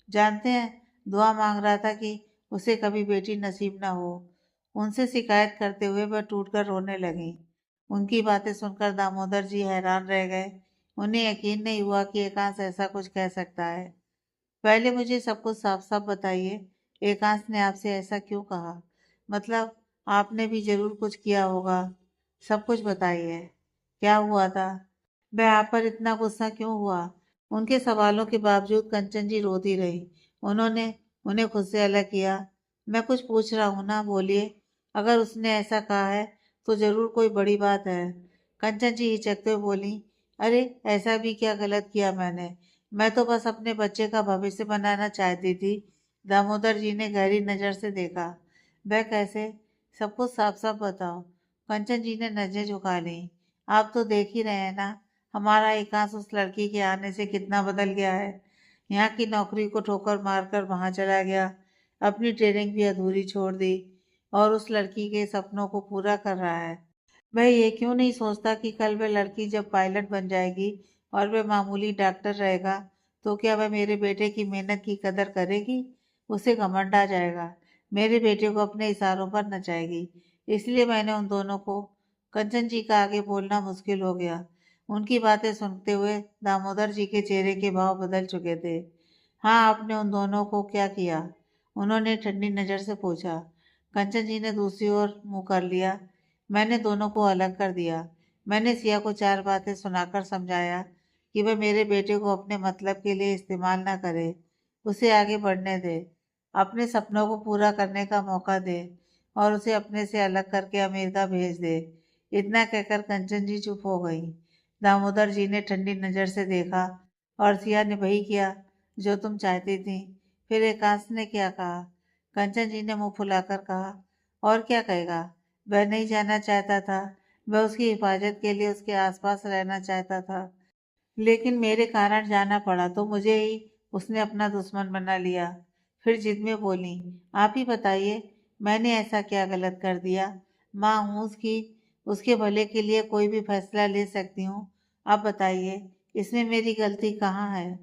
जानते हैं, दुआ मांग रहा था कि उसे कभी बेटी नसीब ना हो। उनसे शिकायत करते हुए वह टूटकर रोने लगी। उनकी बातें सुनकर दामोदर जी हैरान रह गए। उन्हें यकीन नहीं हुआ कि एकांश ऐसा कुछ कह सकता है। पहले मुझे सब कुछ साफ साफ बताइए। एकांश ने आपसे ऐसा क्यों कहा? मतलब आपने भी जरूर कुछ किया होगा। सब कुछ बताइए। क्या हुआ था? वह आप पर इतना गुस्सा क्यों हुआ? उनके सवालों के बावजूद कंचन जी रोती रही। उन्होंने उन्हें खुद से अलग किया। मैं कुछ पूछ रहा हूँ ना, बोलिए। अगर उसने ऐसा कहा है तो जरूर कोई बड़ी बात है। कंचन जी हिचकते हुए बोली, अरे ऐसा भी क्या गलत किया मैंने? मैं तो बस अपने बच्चे का भविष्य बनाना चाहती थी। दामोदर जी ने गहरी नजर से देखा। वह कैसे? सब कुछ साफ साफ बताओ। कंचन जी ने नजरें झुका ली। आप तो देख ही रहे हैं ना, हमारा एकांश उस लड़की के आने से कितना बदल गया है। यहाँ की नौकरी को ठोकर मारकर वहां चला गया, अपनी ट्रेनिंग भी अधूरी छोड़ दी और उस लड़की के सपनों को पूरा कर रहा है। वह ये क्यों नहीं सोचता कि कल वह लड़की जब पायलट बन जाएगी और वह मामूली डॉक्टर रहेगा तो क्या वह मेरे बेटे की मेहनत की कदर करेगी? उसे घमंड आ जाएगा, मेरे बेटे को अपने इशारों पर नचाएगी। इसलिए मैंने उन दोनों को। कंचन जी का आगे बोलना मुश्किल हो गया। उनकी बातें सुनते हुए दामोदर जी के चेहरे के भाव बदल चुके थे। हाँ, आपने उन दोनों को क्या किया? उन्होंने ठंडी नजर से पूछा। कंचन जी ने दूसरी ओर मुंह कर लिया। मैंने दोनों को अलग कर दिया। मैंने सिया को चार बातें सुनाकर समझाया कि वह मेरे बेटे को अपने मतलब के लिए इस्तेमाल ना करे, उसे आगे बढ़ने दे, अपने सपनों को पूरा करने का मौका दे और उसे अपने से अलग करके अमेरिका भेज दे। इतना कहकर कंचन जी चुप हो गई। दामोदर जी ने ठंडी नजर से देखा और सिया ने वही किया जो तुम चाहती थी। फिर एकांश ने क्या कहा? कंचन जी ने मुंह फुलाकर कहा, और क्या कहेगा? वह नहीं जाना चाहता था। वह उसकी हिफाजत के लिए उसके आसपास रहना चाहता था, लेकिन मेरे कारण जाना पड़ा तो मुझे ही उसने अपना दुश्मन बना लिया। फिर जिद में बोली, आप ही बताइए, मैंने ऐसा क्या गलत कर दिया? माँ हूँ उसकी, उसके भले के लिए कोई भी फैसला ले सकती हूँ। आप बताइए, इसमें मेरी गलती कहाँ है?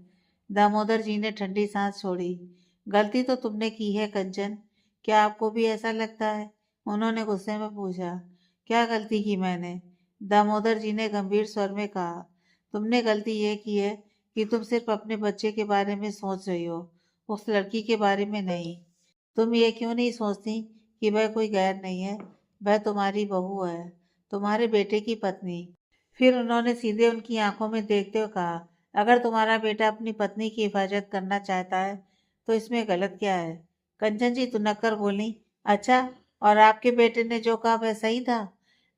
दामोदर जी ने ठंडी सांस छोड़ी। गलती तो तुमने की है कंचन, क्या आपको भी ऐसा लगता है? उन्होंने गुस्से में पूछा। क्या गलती की मैंने? दामोदर जी ने गंभीर स्वर में कहा, तुमने गलती ये की है कि तुम सिर्फ अपने बच्चे के बारे में सोच रही हो, उस लड़की के बारे में नहीं। तुम ये क्यों नहीं सोचती कि वह कोई गैर नहीं है, वह तुम्हारी बहू है, तुम्हारे बेटे की पत्नी। फिर उन्होंने सीधे उनकी आंखों में देखते हुए कहा, अगर तुम्हारा बेटा अपनी पत्नी की हिफाजत करना चाहता है तो इसमें गलत क्या है? कंचन जी तुनक कर बोली, अच्छा, और आपके बेटे ने जो कहा वह सही था?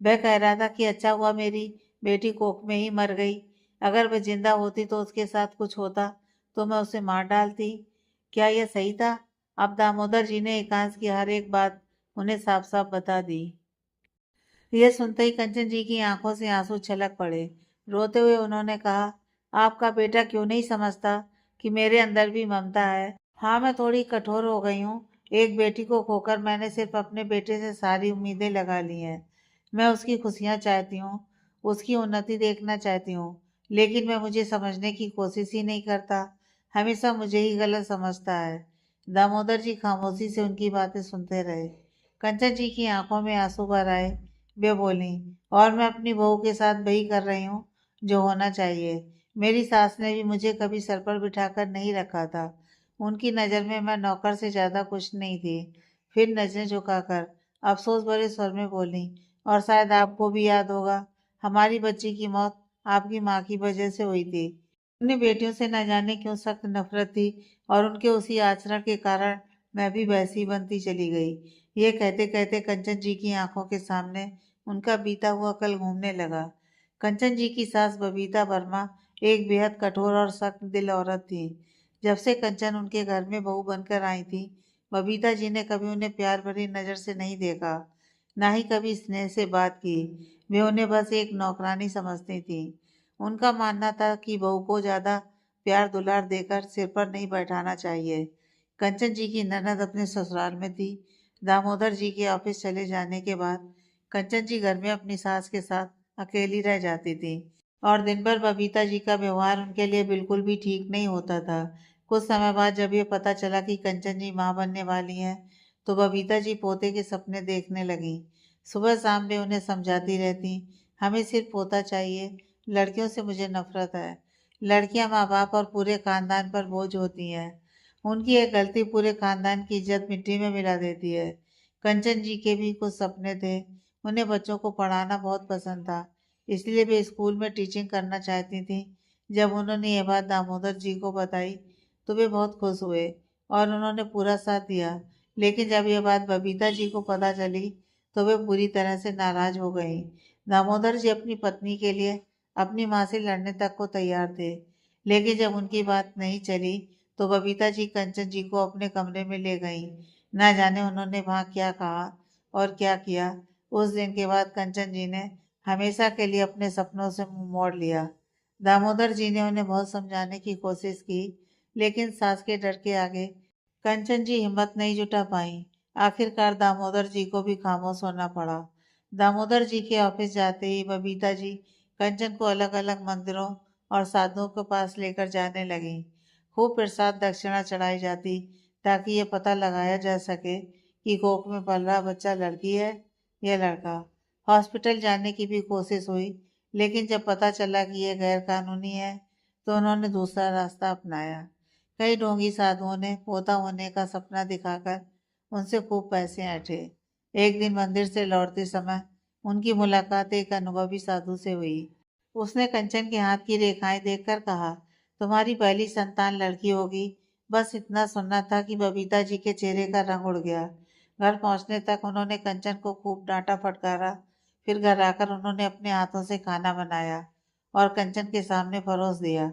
वह कह रहा था कि अच्छा हुआ मेरी बेटी कोख में ही मर गई, अगर वह जिंदा होती तो उसके साथ कुछ होता तो मैं उसे मार डालती। क्या यह सही था? अब दामोदर जी ने एकांश की हर एक बात उन्हें साफ साफ बता दी। यह सुनते ही कंचन जी की आंखों से आंसू छलक पड़े। रोते हुए उन्होंने कहा, आपका बेटा क्यों नहीं समझता कि मेरे अंदर भी ममता है? हाँ, मैं थोड़ी कठोर हो गई हूँ। एक बेटी को खोकर मैंने सिर्फ अपने बेटे से सारी उम्मीदें लगा ली हैं। मैं उसकी खुशियाँ चाहती हूँ, उसकी उन्नति देखना चाहती हूँ, लेकिन वह मुझे समझने की कोशिश ही नहीं करता, हमेशा मुझे ही गलत समझता है। दामोदर जी खामोशी से उनकी बातें सुनते रहे। कंचन जी की आंखों में आंसू भर आए। वे बोली, और मैं अपनी बहू के साथ वही कर रही हूँ जो होना चाहिए। मेरी सास ने भी मुझे कभी सर पर बिठाकर नहीं रखा था। उनकी नज़र में मैं नौकर से ज़्यादा कुछ नहीं थी। फिर नजरें झुकाकर अफसोस भरे स्वर में बोली, और शायद आपको भी याद होगा, हमारी बच्ची की मौत आपकी माँ की वजह से हुई थी। अपनी बेटियों से न जाने क्यों सख्त नफरत थी और उनके उसी आचरण के कारण मैं भी वैसी बनती चली गई। ये कहते कहते कंचन जी की आंखों के सामने उनका बीता हुआ कल घूमने लगा। कंचन जी की सास बबीता वर्मा एक बेहद कठोर और सख्त दिल औरत थी। जब से कंचन उनके घर में बहू बनकर आई थी, बबीता जी ने कभी उन्हें प्यार भरी नज़र से नहीं देखा, ना ही कभी स्नेह से बात की। वे उन्हें बस एक नौकरानी समझती थी। उनका मानना था कि बहू को ज़्यादा प्यार दुलार देकर सिर पर नहीं बैठाना चाहिए। कंचन जी की ननद अपने ससुराल में थी। दामोदर जी के ऑफिस चले जाने के बाद कंचन जी घर में अपनी सास के साथ अकेली रह जाती थी और दिन भर बबीता जी का व्यवहार उनके लिए बिल्कुल भी ठीक नहीं होता था। कुछ समय बाद जब ये पता चला कि कंचन जी माँ बनने वाली हैं, तो बबीता जी पोते के सपने देखने लगी। सुबह शाम वे उन्हें समझाती रहती, हमें सिर्फ पोता चाहिए, लड़कियों से मुझे नफरत है। लड़कियां माँ बाप और पूरे खानदान पर बोझ होती हैं। उनकी एक गलती पूरे खानदान की इज्जत मिट्टी में मिला देती है। कंचन जी के भी कुछ सपने थे। उन्हें बच्चों को पढ़ाना बहुत पसंद था, इसलिए वे स्कूल में टीचिंग करना चाहती थी। जब उन्होंने ये बात दामोदर जी को बताई तो वे बहुत खुश हुए और उन्होंने पूरा साथ दिया। लेकिन जब यह बात बबीता जी को पता चली तो वे बुरी तरह से नाराज हो गईं। दामोदर जी अपनी पत्नी के लिए अपनी माँ से लड़ने तक को तैयार थे, लेकिन जब उनकी बात नहीं चली तो बबीता जी कंचन जी को अपने कमरे में ले गईं। ना जाने उन्होंने वहाँ क्या कहा और क्या किया। उस दिन के बाद कंचन जी ने हमेशा के लिए अपने सपनों से मुंह मोड़ लिया। दामोदर जी ने उन्हें बहुत समझाने की कोशिश की, लेकिन सास के डर के आगे कंचन जी हिम्मत नहीं जुटा पाई। आखिरकार दामोदर जी को भी खामोश होना पड़ा। दामोदर जी के ऑफिस जाते ही बबीता जी कंचन को अलग अलग मंदिरों और साधुओं के पास लेकर जाने लगी। खूब प्रसाद दक्षिणा चढ़ाई जाती ताकि ये पता लगाया जा सके कि कोख में पल रहा बच्चा लड़की है या लड़का। हॉस्पिटल जाने की भी कोशिश हुई, लेकिन जब पता चला कि यह गैर कानूनी है तो उन्होंने दूसरा रास्ता अपनाया। कई ढोंगी साधुओं ने पोता होने का सपना दिखाकर उनसे खूब पैसे ऐंठे। एक दिन मंदिर से लौटते समय उनकी मुलाकात एक अनुभवी साधु से हुई। उसने कंचन के हाथ की रेखाएं देखकर कहा, तुम्हारी पहली संतान लड़की होगी। बस इतना सुनना था कि बबीता जी के चेहरे का रंग उड़ गया। घर पहुंचने तक उन्होंने कंचन को खूब डांटा फटकारा। फिर घर आकर उन्होंने अपने हाथों से खाना बनाया और कंचन के सामने परोस दिया।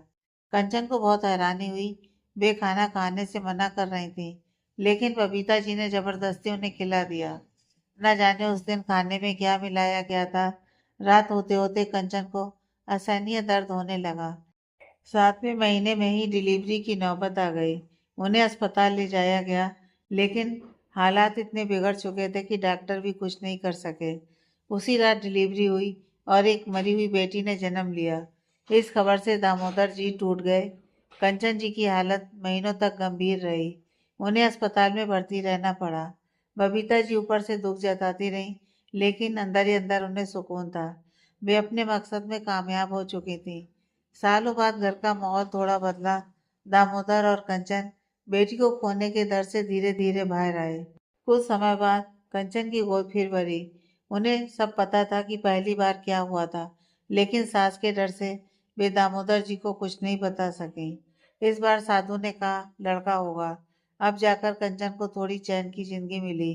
कंचन को बहुत हैरानी हुई। वे खाना खाने से मना कर रही थी, लेकिन बबीता जी ने जबरदस्ती उन्हें खिला दिया। न जाने उस दिन खाने में क्या मिलाया गया था। रात होते होते कंचन को असहनीय दर्द होने लगा। 7वें महीने में ही डिलीवरी की नौबत आ गई। उन्हें अस्पताल ले जाया गया, लेकिन हालात इतने बिगड़ चुके थे कि डॉक्टर भी कुछ नहीं कर सके। उसी रात डिलीवरी हुई और एक मरी हुई बेटी ने जन्म लिया। इस खबर से दामोदर जी टूट गए। कंचन जी की हालत महीनों तक गंभीर रही। उन्हें अस्पताल में भर्ती रहना पड़ा। बबीता जी ऊपर से दुख जताती रहीं, लेकिन अंदर ही अंदर उन्हें सुकून था। वे अपने मकसद में कामयाब हो चुकी थी। सालों बाद घर का माहौल थोड़ा बदला। दामोदर और कंचन बेटी को खोने के दर्द से धीरे धीरे बाहर आए। कुछ समय बाद कंचन की गोद फिर भरी। उन्हें सब पता था कि पहली बार क्या हुआ था, लेकिन सास के डर से वे दामोदर जी को कुछ नहीं बता सकी। इस बार साधु ने कहा लड़का होगा। अब जाकर कंचन को थोड़ी चैन की जिंदगी मिली।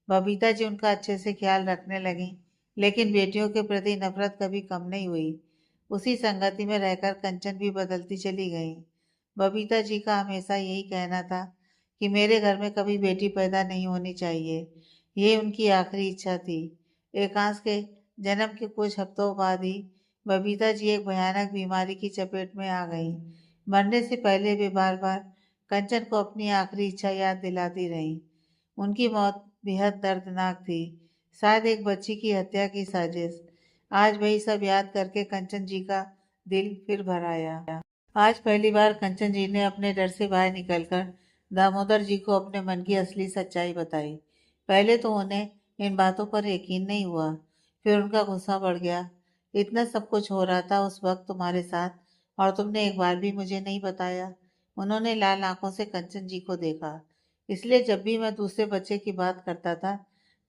बबीता जी उनका अच्छे से ख्याल रखने लगी, लेकिन बेटियों के प्रति नफरत कभी कम नहीं हुई। उसी संगति में रहकर कंचन भी बदलती चली गई। बबीता जी का हमेशा यही कहना था कि मेरे घर में कभी बेटी पैदा नहीं होनी चाहिए। ये उनकी आखिरी इच्छा थी। एकांश के जन्म के कुछ हफ्तों बाद ही बबीता जी एक भयानक बीमारी की चपेट में आ गईं। मरने से पहले वे बार बार कंचन को अपनी आखिरी इच्छा याद दिलाती रहीं। उनकी मौत बेहद दर्दनाक थी, शायद एक बच्ची की हत्या की साजिश। आज वही सब याद करके कंचन जी का दिल फिर भर आया। आज पहली बार कंचन जी ने अपने डर से बाहर निकलकर दामोदर जी को अपने मन की असली सच्चाई बताई। पहले तो उन्हें इन बातों पर यकीन नहीं हुआ, फिर उनका गुस्सा बढ़ गया। इतना सब कुछ हो रहा था उस वक्त तुम्हारे साथ, और तुमने एक बार भी मुझे नहीं बताया। उन्होंने लाल आंखों से कंचन जी को देखा। इसलिए जब भी मैं दूसरे बच्चे की बात करता था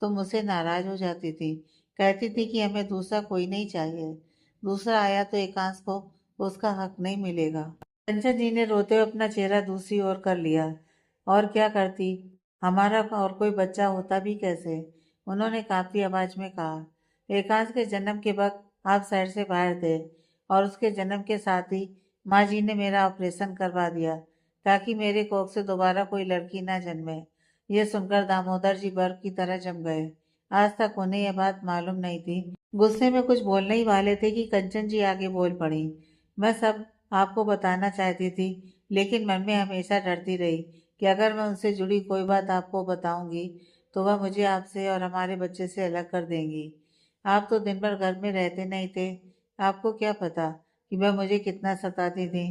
तो मुझसे नाराज हो जाती थी। कहती थी कि हमें दूसरा कोई नहीं चाहिए। दूसरा आया तो एकांश को उसका हक नहीं मिलेगा। कंचन जी ने रोते हुए अपना चेहरा दूसरी ओर कर लिया। और क्या करती, हमारा और कोई बच्चा होता भी कैसे? उन्होंने कांपती आवाज में कहा। एकांश के जन्म के वक्त आप शहर से बाहर थे और उसके जन्म के साथ ही माँ जी ने मेरा ऑपरेशन करवा दिया ताकि मेरे कोख से दोबारा कोई लड़की ना जन्मे। यह सुनकर दामोदर जी बर्फ की तरह जम गए। आज तक उन्हें यह बात मालूम नहीं थी। गुस्से में कुछ बोलने ही वाले थे कि कंचन जी आगे बोल पड़ी। मैं सब आपको बताना चाहती थी, लेकिन मन में हमेशा डरती रही कि अगर मैं उनसे जुड़ी कोई बात आपको बताऊंगी तो वह मुझे आपसे और हमारे बच्चे से अलग कर देंगी। आप तो दिन भर घर में रहते नहीं थे, आपको क्या पता कि वह मुझे कितना सताती थी।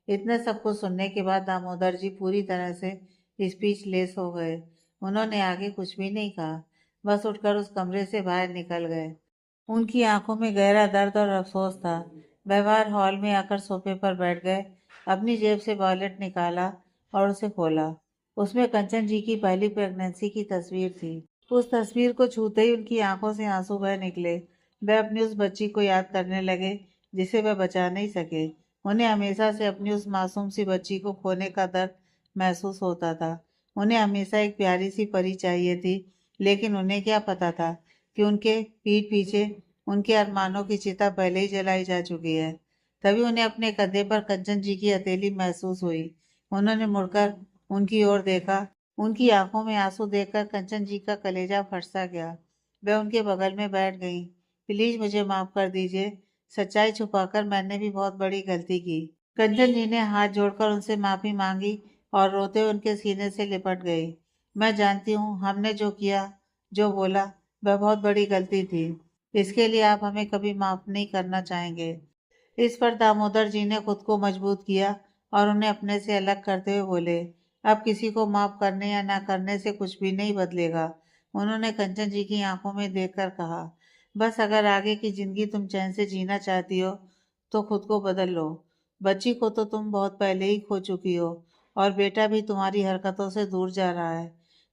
इतना सब कुछ सुनने के बाद दामोदर जी पूरी तरह से स्पीचलेस हो गए। उन्होंने आगे कुछ भी नहीं कहा, बस उठकर उस कमरे से बाहर निकल गए। उनकी आंखों में गहरा दर्द और अफसोस था। व्यवहार हॉल में आकर सोफे पर बैठ गए, अपनी जेब से वॉलेट निकाला और उसे खोला। उसमें कंचन जी की पहली प्रेगनेंसी की तस्वीर थी। उस तस्वीर को छूते ही उनकी आंखों से आंसू बह निकले। वह अपनी उस बच्ची को याद करने लगे जिसे वह बचा नहीं सके। उन्हें हमेशा से अपनी उस मासूम सी बच्ची को खोने का दर्द महसूस होता था। उन्हें हमेशा एक प्यारी सी परी चाहिए थी, लेकिन उन्हें क्या पता था कि उनके पीठ पीछे उनके अरमानों की चिता पहले ही जलाई जा चुकी है। तभी उन्हें अपने कंधे पर कंचन जी की हथेली महसूस हुई। उन्होंने मुड़कर उनकी ओर देखा। उनकी आंखों में आंसू देखकर कंचन जी का कलेजा फट सा गया। वह उनके बगल में बैठ गईं। प्लीज मुझे माफ कर दीजिए, सच्चाई छुपाकर मैंने भी बहुत बड़ी गलती की। कंचन जी ने हाथ जोड़कर उनसे माफी मांगी और रोते हुए उनके सीने से लिपट गई। मैं जानती हूँ हमने जो किया, जो बोला, वह बहुत बड़ी गलती थी। इसके लिए आप हमें कभी माफ नहीं करना चाहेंगे। इस पर दामोदर जी ने खुद को मजबूत किया और उन्हें अपने से अलग करते हुए बोले, अब किसी को माफ करने या ना करने से कुछ भी नहीं बदलेगा। उन्होंने कंचन जी की आंखों में देखकर कहा, बस अगर आगे की जिंदगी तुम चैन से जीना चाहती हो तो खुद को बदल लो। बच्ची को तो तुम बहुत पहले ही खो चुकी हो और बेटा भी तुम्हारी हरकतों से दूर जा रहा है।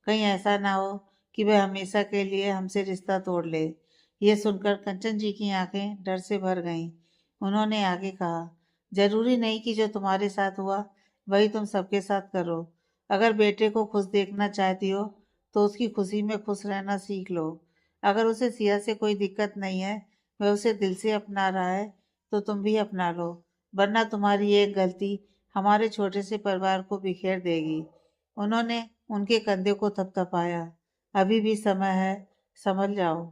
कहीं ऐसा ना हो कि वह हमेशा के लिए हमसे रिश्ता तोड़ ले। ये सुनकर कंचन जी की आंखें डर से भर गईं। उन्होंने आगे कहा, जरूरी नहीं कि जो तुम्हारे साथ हुआ वही तुम सबके साथ करो। अगर बेटे को खुश देखना चाहती हो तो उसकी खुशी में खुश रहना सीख लो। अगर उसे सिया से कोई दिक्कत नहीं है, वह उसे दिल से अपना रहा है, तो तुम भी अपना लो, वरना तुम्हारी एक गलती हमारे छोटे से परिवार को बिखेर देगी। उन्होंने उनके कंधे को थपथपाया। अभी भी समय है, समझ जाओ,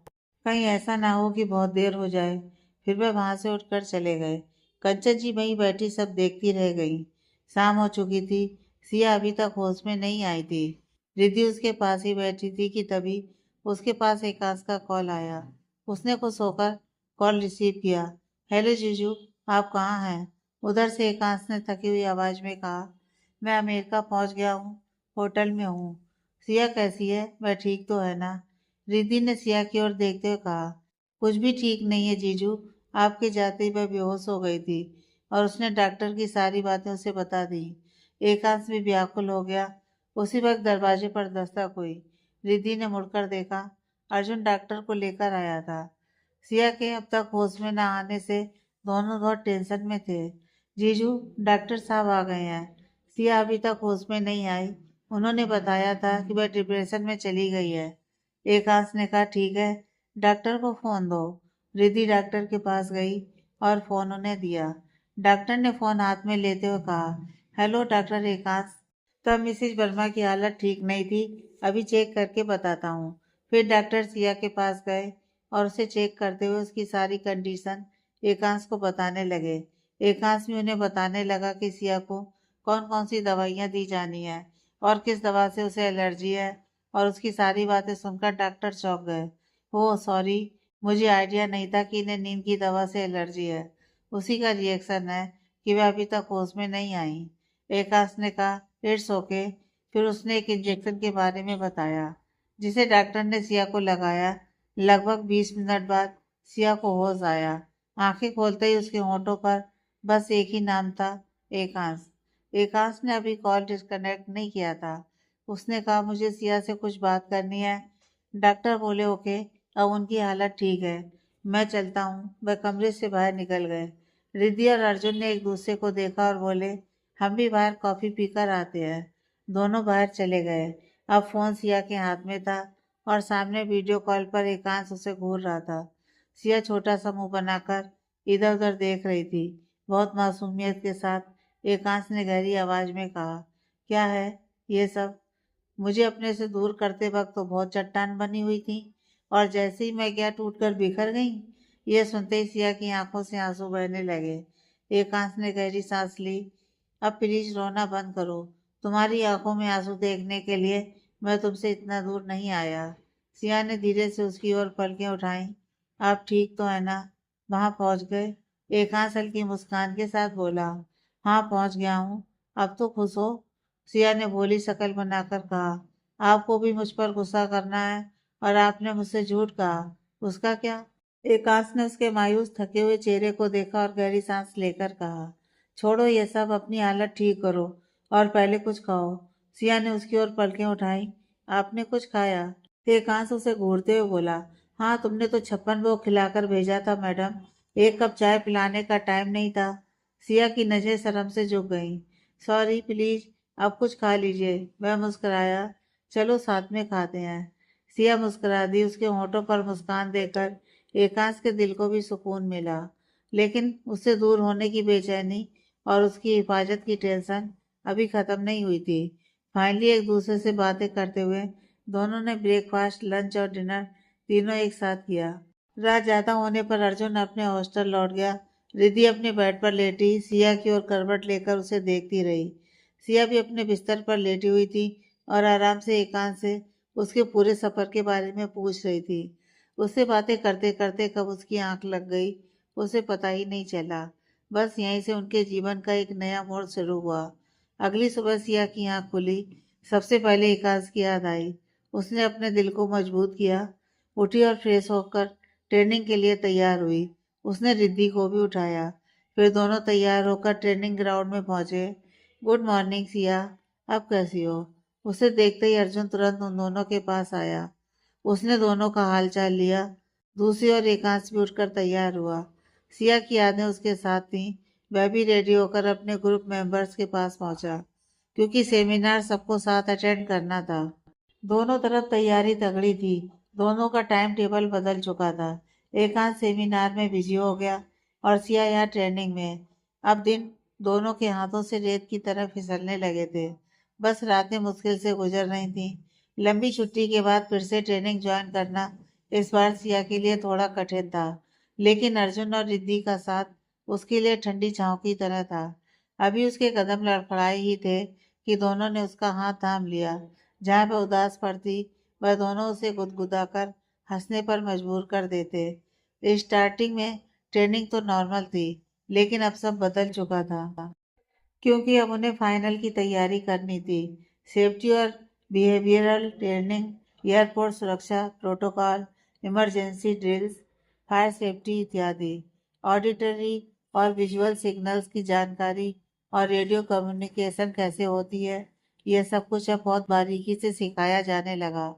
कहीं ऐसा ना हो कि बहुत देर हो जाए। फिर वह वहां से उठकर चले गए। कंचन जी वहीं बैठी सब देखती रह गई। शाम हो चुकी थी। सिया अभी तक होश में नहीं आई थी। रिद्धि उसके पास ही बैठी थी कि तभी उसके पास एकांश का कॉल आया। उसने कुछ होकर कॉल रिसीव किया। हेलो जीजू, आप कहाँ हैं? उधर से एकांश ने थकी हुई आवाज में कहा, मैं अमेरिका पहुंच गया हूँ, होटल में हूँ। सिया कैसी है, वह ठीक तो है ना? रिद्धि ने सिया की ओर देखते हुए कहा, कुछ भी ठीक नहीं है जीजू, आपके जाते ही वह बेहोश हो गई थी और उसने डॉक्टर की सारी बातें उसे बता दी। एकांश भी व्याकुल हो गया। उसी वक्त दरवाजे पर दस्तक हुई। रिद्धि ने मुड़कर देखा। अर्जुन डॉक्टर को लेकर आया था। सिया के अब तक होश में न आने से दोनों बहुत टेंशन में थे। जीजू, डॉक्टर साहब आ गए हैं। सिया अभी तक होश में नहीं आई। उन्होंने बताया था कि वह डिप्रेशन में चली गई है। एकांश ने कहा, ठीक है, डॉक्टर को फोन दो। रिद्धि डॉक्टर के पास गई और फोन उन्हें दिया। डॉक्टर ने फोन हाथ में लेते हुए कहा, हेलो डॉक्टर एकांश। तब मिसेज वर्मा की हालत ठीक नहीं थी, अभी चेक करके बताता हूँ। फिर डॉक्टर सिया के पास गए और उसे चेक करते हुए उसकी सारी कंडीशन एकांश को बताने लगे। एकांश भी उन्हें बताने लगा कि सिया को कौन कौन सी दवाइयाँ दी जानी है और किस दवा से उसे एलर्जी है। और उसकी सारी बातें सुनकर डॉक्टर चौंक गए। ओह सॉरी, मुझे आइडिया नहीं था कि इन्हें नींद की दवा से एलर्जी है। उसी का रिएक्शन है कि वह अभी तक होश में नहीं आई। एकांश ने कहा, इट्स ओके। फिर उसने एक इंजेक्शन के बारे में बताया जिसे डॉक्टर ने सिया को लगाया। लगभग 20 मिनट बाद सिया को होश आया। आंखें खोलते ही उसके होंठों पर बस एक ही नाम था, एकांश। एकांश ने अभी कॉल डिस्कनेक्ट नहीं किया था। उसने कहा, मुझे सिया से कुछ बात करनी है। डॉक्टर बोले, ओके, अब उनकी हालत ठीक है, मैं चलता हूँ। वह कमरे से बाहर निकल गए। रिद्धि और अर्जुन ने एक दूसरे को देखा और बोले, हम भी बाहर कॉफी पीकर आते हैं। दोनों बाहर चले गए। अब फोन सिया के हाथ में था और सामने वीडियो कॉल पर एकांश उसे घूर रहा था। सिया छोटा सा मुंह बनाकर इधर उधर देख रही थी। बहुत मासूमियत के साथ एकांश ने गहरी आवाज में कहा, क्या है ये सब? मुझे अपने से दूर करते वक्त तो बहुत चट्टान बनी हुई थी, और जैसे ही मैं गया टूटकर बिखर गई। यह सुनते ही सिया की आंखों से आंसू बहने लगे। एकांश ने गहरी सांस ली। अब प्लीज रोना बंद करो। तुम्हारी आंखों में आंसू देखने के लिए मैं तुमसे इतना दूर नहीं आया। सिया ने धीरे से उसकी ओर पलकें उठाई। आप ठीक तो है ना? वहां पहुंच गए? एकांश हल्की मुस्कान के साथ बोला। हाँ, पहुंच गया हूँ। अब तो खुश हो? सिया ने भोली शक्ल बनाकर कहा। आपको भी मुझ पर गुस्सा करना है, और आपने मुझसे झूठ कहा। उसका क्या? एकांश ने उसके मायूस थके हुए चेहरे को देखा और गहरी सांस लेकर कहा। छोड़ो ये सब, अपनी हालत ठीक करो और पहले कुछ खाओ। सिया ने उसकी ओर पलकें उठाई। आपने कुछ खाया? एकांश उसे घूरते हुए बोला। हाँ, तुमने तो 56 भोग खिलाकर भेजा था मैडम। एक कप चाय पिलाने का टाइम नहीं था। सिया की नजरें शर्म से झुक गईं। सॉरी, प्लीज अब कुछ खा लीजिए। वह मुस्कुराया। चलो साथ में खाते हैं। सिया मुस्कुरा दी। उसके होठों पर मुस्कान देखकर एकांश के दिल को भी सुकून मिला, लेकिन उससे दूर होने की बेचैनी और उसकी हिफाजत की टेंशन अभी खत्म नहीं हुई थी। फाइनली एक दूसरे से बातें करते हुए दोनों ने ब्रेकफास्ट, लंच और डिनर तीनों एक साथ किया। रात ज्यादा होने पर अर्जुन अपने हॉस्टल लौट गया। रिद्धि अपने बेड पर लेटी सिया की ओर करवट लेकर उसे देखती रही। सिया भी अपने बिस्तर पर लेटी हुई थी और आराम से एकांत से उसके पूरे सफर के बारे में पूछ रही थी। उससे बातें करते करते कब उसकी आंख लग गई, उसे पता ही नहीं चला। बस यहीं से उनके जीवन का एक नया मोड़ शुरू हुआ। अगली सुबह सिया की आंख खुली। सबसे पहले एकांश की याद आई। उसने अपने दिल को मजबूत किया, उठी और फ्रेश होकर ट्रेनिंग के लिए तैयार हुई। उसने रिद्धि को भी उठाया। फिर दोनों तैयार होकर ट्रेनिंग ग्राउंड में पहुंचे। गुड मॉर्निंग सिया, अब कैसी हो? उसे देखते ही अर्जुन तुरंत उन दोनों के पास आया। उसने दोनों का हालचाल लिया। दूसरी ओर एकांश भी उठकर तैयार हुआ। सिया की यादें उसके साथ थीं। वह भी रेडी होकर अपने ग्रुप मेंबर्स के पास पहुंचा, क्योंकि सेमिनार सबको साथ अटेंड करना था। दोनों तरफ तैयारी तगड़ी थी। दोनों का टाइम टेबल बदल चुका था। एकांत सेमिनार में बिजी हो गया और सिया यहाँ ट्रेनिंग में। अब दिन दोनों के हाथों से रेत की तरह फिसलने लगे थे। बस रातें मुश्किल से गुजर रही थीं। लंबी छुट्टी के बाद फिर से ट्रेनिंग ज्वाइन करना इस बार सिया के लिए थोड़ा कठिन था, लेकिन अर्जुन और रिद्धि का साथ उसके लिए ठंडी छांव की तरह था। अभी उसके कदम लड़खड़ाए ही थे कि दोनों ने उसका हाथ थाम लिया। जहाँ वह उदास पड़ती, वह दोनों उसे गुदगुदाकर हंसने पर मजबूर कर देते। स्टार्टिंग में ट्रेनिंग तो नॉर्मल थी, लेकिन अब सब बदल चुका था, क्योंकि अब उन्हें फाइनल की तैयारी करनी थी। सेफ्टी और बिहेवियरल ट्रेनिंग, एयरपोर्ट सुरक्षा protocol, emergency drills, fire safety इत्यादि, ऑडिटरी और विजुअल सिग्नल्स की जानकारी और रेडियो कम्युनिकेशन कैसे होती है, यह सब कुछ अब बहुत बारीकी से सिखाया जाने लगा।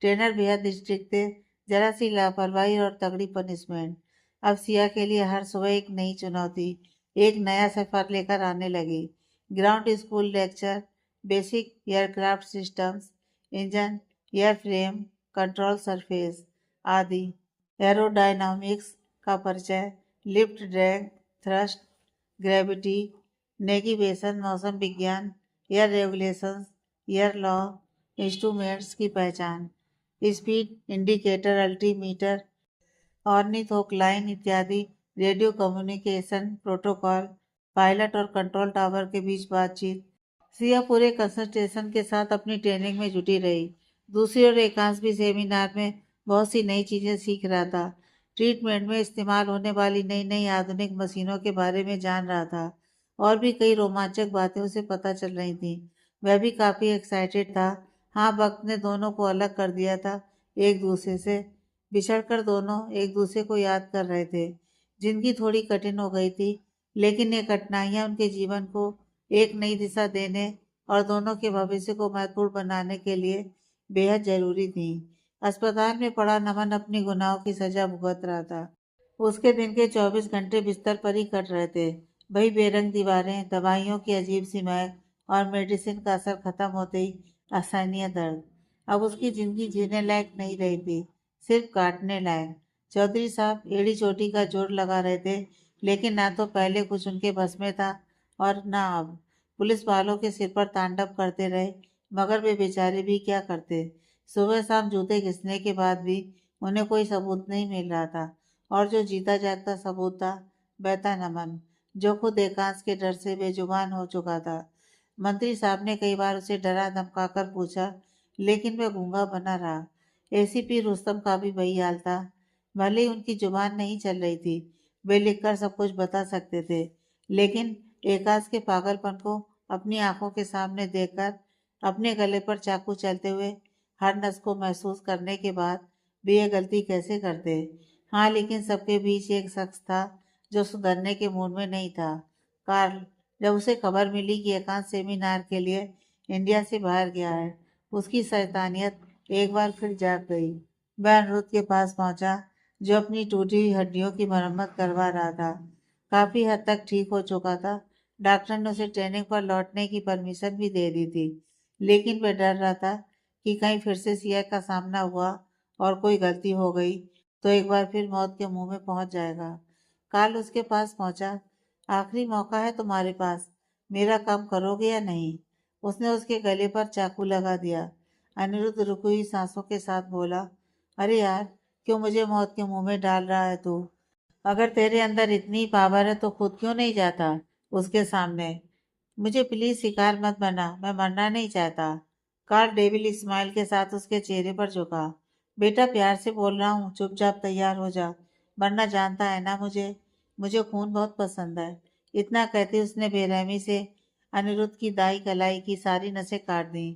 ट्रेनर बेहद स्ट्रिक्ट थे। जरा सी लापरवाही और तगड़ी पनिशमेंट। अब सिया के लिए हर सुबह एक नई चुनौती, एक नया सफर लेकर आने लगी। Ground school lecture, basic aircraft systems, engine, airframe, control surface आदि, एरोडायनामिक्स का परिचय, lift drag, thrust, gravity, navigation, मौसम विज्ञान, air regulations, air law, instruments की पहचान, स्पीड इंडिकेटर, अल्टीमीटर, ऑर्निथोक लाइन इत्यादि, रेडियो कम्युनिकेशन प्रोटोकॉल, पायलट और कंट्रोल टावर के बीच बातचीत। सिया पूरे कंसंट्रेशन के साथ अपनी ट्रेनिंग में जुटी रही। दूसरी ओर एकांश भी सेमिनार में बहुत सी नई चीजें सीख रहा था। ट्रीटमेंट में इस्तेमाल होने वाली नई नई आधुनिक मशीनों के बारे में जान रहा था, और भी कई रोमांचक बातें उसे पता चल रही थी। वह भी काफी एक्साइटेड था। हाँ, वक्त ने दोनों को अलग कर दिया था एक दूसरे से। बिछड़कर दोनों एक दूसरे को याद कर रहे थे। जिंदगी थोड़ी कठिन हो गई थी, लेकिन ये कठिनाइयां उनके जीवन को एक नई दिशा देने और दोनों के भविष्य को महत्वपूर्ण बनाने के लिए बेहद जरूरी थी। अस्पताल में पड़ा नमन अपनी गुनाहों की सजा भुगत रहा था। उसके दिन के 24 घंटे बिस्तर पर ही कट रहे थे। वही बेरंग दीवारें, दवाइयों की अजीब सी महक और मेडिसिन का असर खत्म होते ही असहनीय दर्द। अब उसकी जिंदगी जीने लायक नहीं रही थी, सिर्फ काटने लायक। चौधरी साहब एड़ी चोटी का जोर लगा रहे थे, लेकिन ना तो पहले कुछ उनके बस में था और ना अब। पुलिस वालों के सिर पर तांडव करते रहे, मगर वे बेचारे भी क्या करते। सुबह शाम जूते घिसने के बाद भी उन्हें कोई सबूत नहीं मिल रहा था। और जो जीता जागता सबूत था वह था नमन, जो खुद एकांश के डर से बेजुबान हो चुका था। मंत्री साहब ने कई बार उसे डरा धमका कर पूछा, लेकिन वह गूंगा बना रहा। एसीपी रुस्तम का भी वही हाल था। भले ही उनकी जुबान नहीं चल रही थी, वे लिखकर सब कुछ बता सकते थे, लेकिन एकांश के पागलपन को अपनी आंखों के सामने देखकर, अपने गले पर चाकू चलते हुए हर नस को महसूस करने के बाद भी ये गलती कैसे करते। हाँ, लेकिन सबके बीच एक शख्स था जो सुधरने के मूड में नहीं था, कार्ल। जब उसे खबर मिली कि एकांत सेमिनार के लिए इंडिया से बाहर गया है, उसकी शैतानियत एक बार फिर जाग गई। वह अनिरुद्ध के पास पहुंचा, जो अपनी टूटी हुई हड्डियों की मरम्मत करवा रहा था। काफी हद तक ठीक हो चुका था। डॉक्टर ने उसे ट्रेनिंग पर लौटने की परमिशन भी दे दी थी, लेकिन वह डर रहा था कि कहीं फिर से सीआई का सामना हुआ और कोई गलती हो गई तो एक बार फिर मौत के मुंह में पहुंच जाएगा। कार्ल उसके पास पहुंचा। आखिरी मौका है तुम्हारे पास, मेरा काम करोगे या नहीं? उसने उसके गले पर चाकू लगा दिया। अनिरुद्ध रुकी हुई सांसों के साथ बोला, अरे यार, क्यों मुझे मौत के मुंह में डाल रहा है तू? अगर तेरे अंदर इतनी पावर है तो खुद क्यों नहीं जाता उसके सामने? मुझे प्लीज शिकार मत बना, मैं मरना नहीं चाहता। कार्ल डेविल स्माइल के साथ उसके चेहरे पर झुका। बेटा, प्यार से बोल रहा हूँ, चुपचाप तैयार हो जा, वरना जानता है ना मुझे मुझे खून बहुत पसंद है। इतना कहते उसने बेरहमी से अनिरुद्ध की दाई कलाई की सारी नसें काट दी।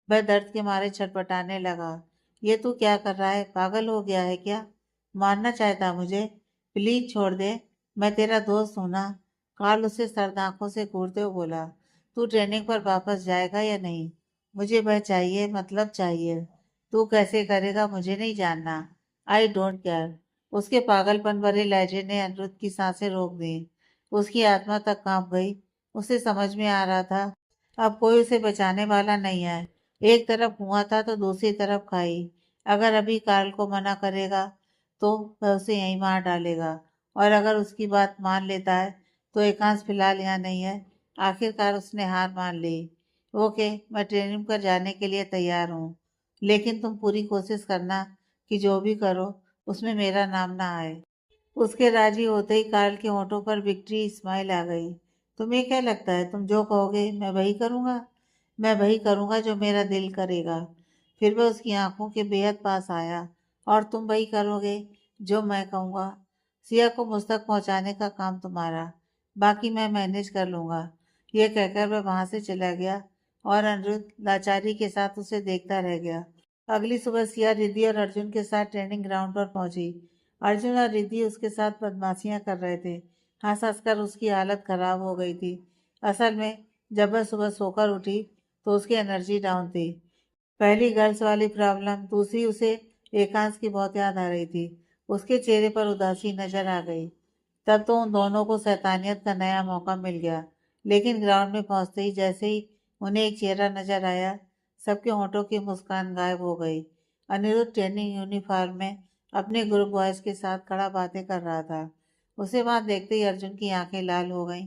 वह दर्द के मारे छटपटाने लगा। ये तू क्या कर रहा है? पागल हो गया है क्या? मारना चाहता मुझे? प्लीज छोड़ दे, मैं तेरा दोस्त हूं ना। कार्ल उसे सर्द आंखों से घूरते हुए बोला, तू ट्रेनिंग पर वापस जाएगा या नहीं? मुझे वह चाहिए, मतलब चाहिए। तू कैसे करेगा मुझे नहीं जानना। I don't care. उसके पागलपन भरे लहजे ने अनिरुद्ध की सांसें रोक दी। उसकी आत्मा तक कांप गई। उसे समझ में आ रहा था अब कोई उसे बचाने वाला नहीं है। एक तरफ कुआं था तो दूसरी तरफ खाई। अगर अभी कार्ल को मना करेगा तो वह उसे यहीं मार डालेगा, और अगर उसकी बात मान लेता है तो एकांश फिलहाल यहाँ नहीं है। आखिरकार उसने हार मान ली। ओके, मैं ट्रेनिंग पर जाने के लिए तैयार हूँ, लेकिन तुम पूरी कोशिश करना कि जो भी करो उसमें मेरा नाम ना आए। उसके राजी होते ही कार्ल के होठों पर विक्ट्री स्माइल आ गई। तुम्हें क्या लगता है, तुम जो कहोगे मैं वही करूँगा? मैं वही करूँगा जो मेरा दिल करेगा। फिर वह उसकी आंखों के बेहद पास आया। और तुम वही करोगे जो मैं कहूँगा। सिया को मुझ तक पहुँचाने का काम तुम्हारा, बाकी मैं मैनेज कर लूँगा। यह कहकर वह वहां से चला गया और अनिरुद्ध लाचारी के साथ उसे देखता रह गया। अगली सुबह सिया रिद्धि और अर्जुन के साथ ट्रेनिंग ग्राउंड पर पहुंची। अर्जुन और रिद्धि उसके साथ बदमाशियां कर रहे थे। हंस हंस कर उसकी हालत खराब हो गई थी। असल में जब वह सुबह सोकर उठी तो उसकी एनर्जी डाउन थी। पहली गर्ल्स वाली प्रॉब्लम, दूसरी उसे एकांश की बहुत याद आ रही थी। उसके चेहरे पर उदासी नजर आ गई। तब तो उन दोनों को शैतानियत का नया मौका मिल गया। लेकिन ग्राउंड में पहुंचते ही जैसे ही उन्हें एक चेहरा नजर आया, सबके होंठों की मुस्कान गायब हो गई। अनिरुद्ध ट्रेनिंग यूनिफॉर्म में अपने ग्रुप बॉयज के साथ खड़ा बातें कर रहा था। उसे वहां देखते ही अर्जुन की आंखें लाल हो गईं।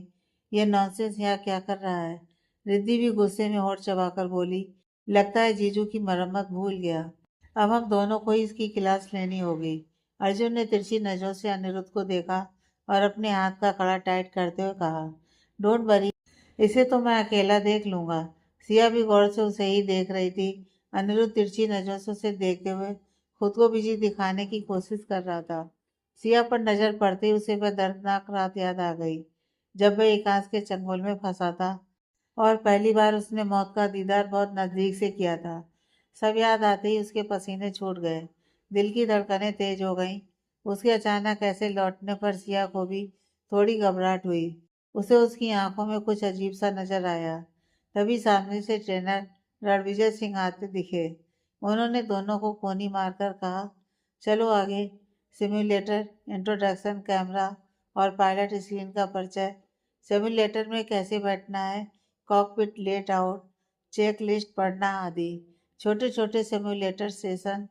ये नॉनसेंस यहाँ क्या कर रहा है? रिद्धि भी गुस्से में होठ चबाकर बोली, लगता है जीजू की मरम्मत भूल गया। अब हम दोनों को ही इसकी क्लास लेनी होगी। अर्जुन ने तिरछी नजरों से अनिरुद्ध को देखा और अपने हाथ का कड़ा टाइट करते हुए कहा, डोंट वरी, इसे तो मैं अकेला देख लूंगा। सिया भी गौर से उसे ही देख रही थी। अनिरुद्ध तिरछी नजरों से उसे देखते हुए खुद को बिजी दिखाने की कोशिश कर रहा था। सिया पर नजर पड़ते ही उसे वह दर्दनाक रात याद आ गई, जब वह एकांश के चंगुल में फंसा था और पहली बार उसने मौत का दीदार बहुत नजदीक से किया था। सब याद आते ही उसके पसीने छूट गए, दिल की धड़कनें तेज हो गईं। उसके अचानक ऐसे लौटने पर सिया को भी थोड़ी घबराहट हुई। उसे उसकी आंखों में कुछ अजीब सा नजर आया। तभी सामने से ट्रेनर रणविजय सिंह आते दिखे। उन्होंने दोनों को कोनी मारकर कहा, चलो आगे। सिम्युलेटर इंट्रोडक्शन, कैमरा और पायलट स्क्रीन का परिचय, सिम्युलेटर में कैसे बैठना है, cockpit layout, checklist पढ़ना आदि। छोटे छोटे simulator session,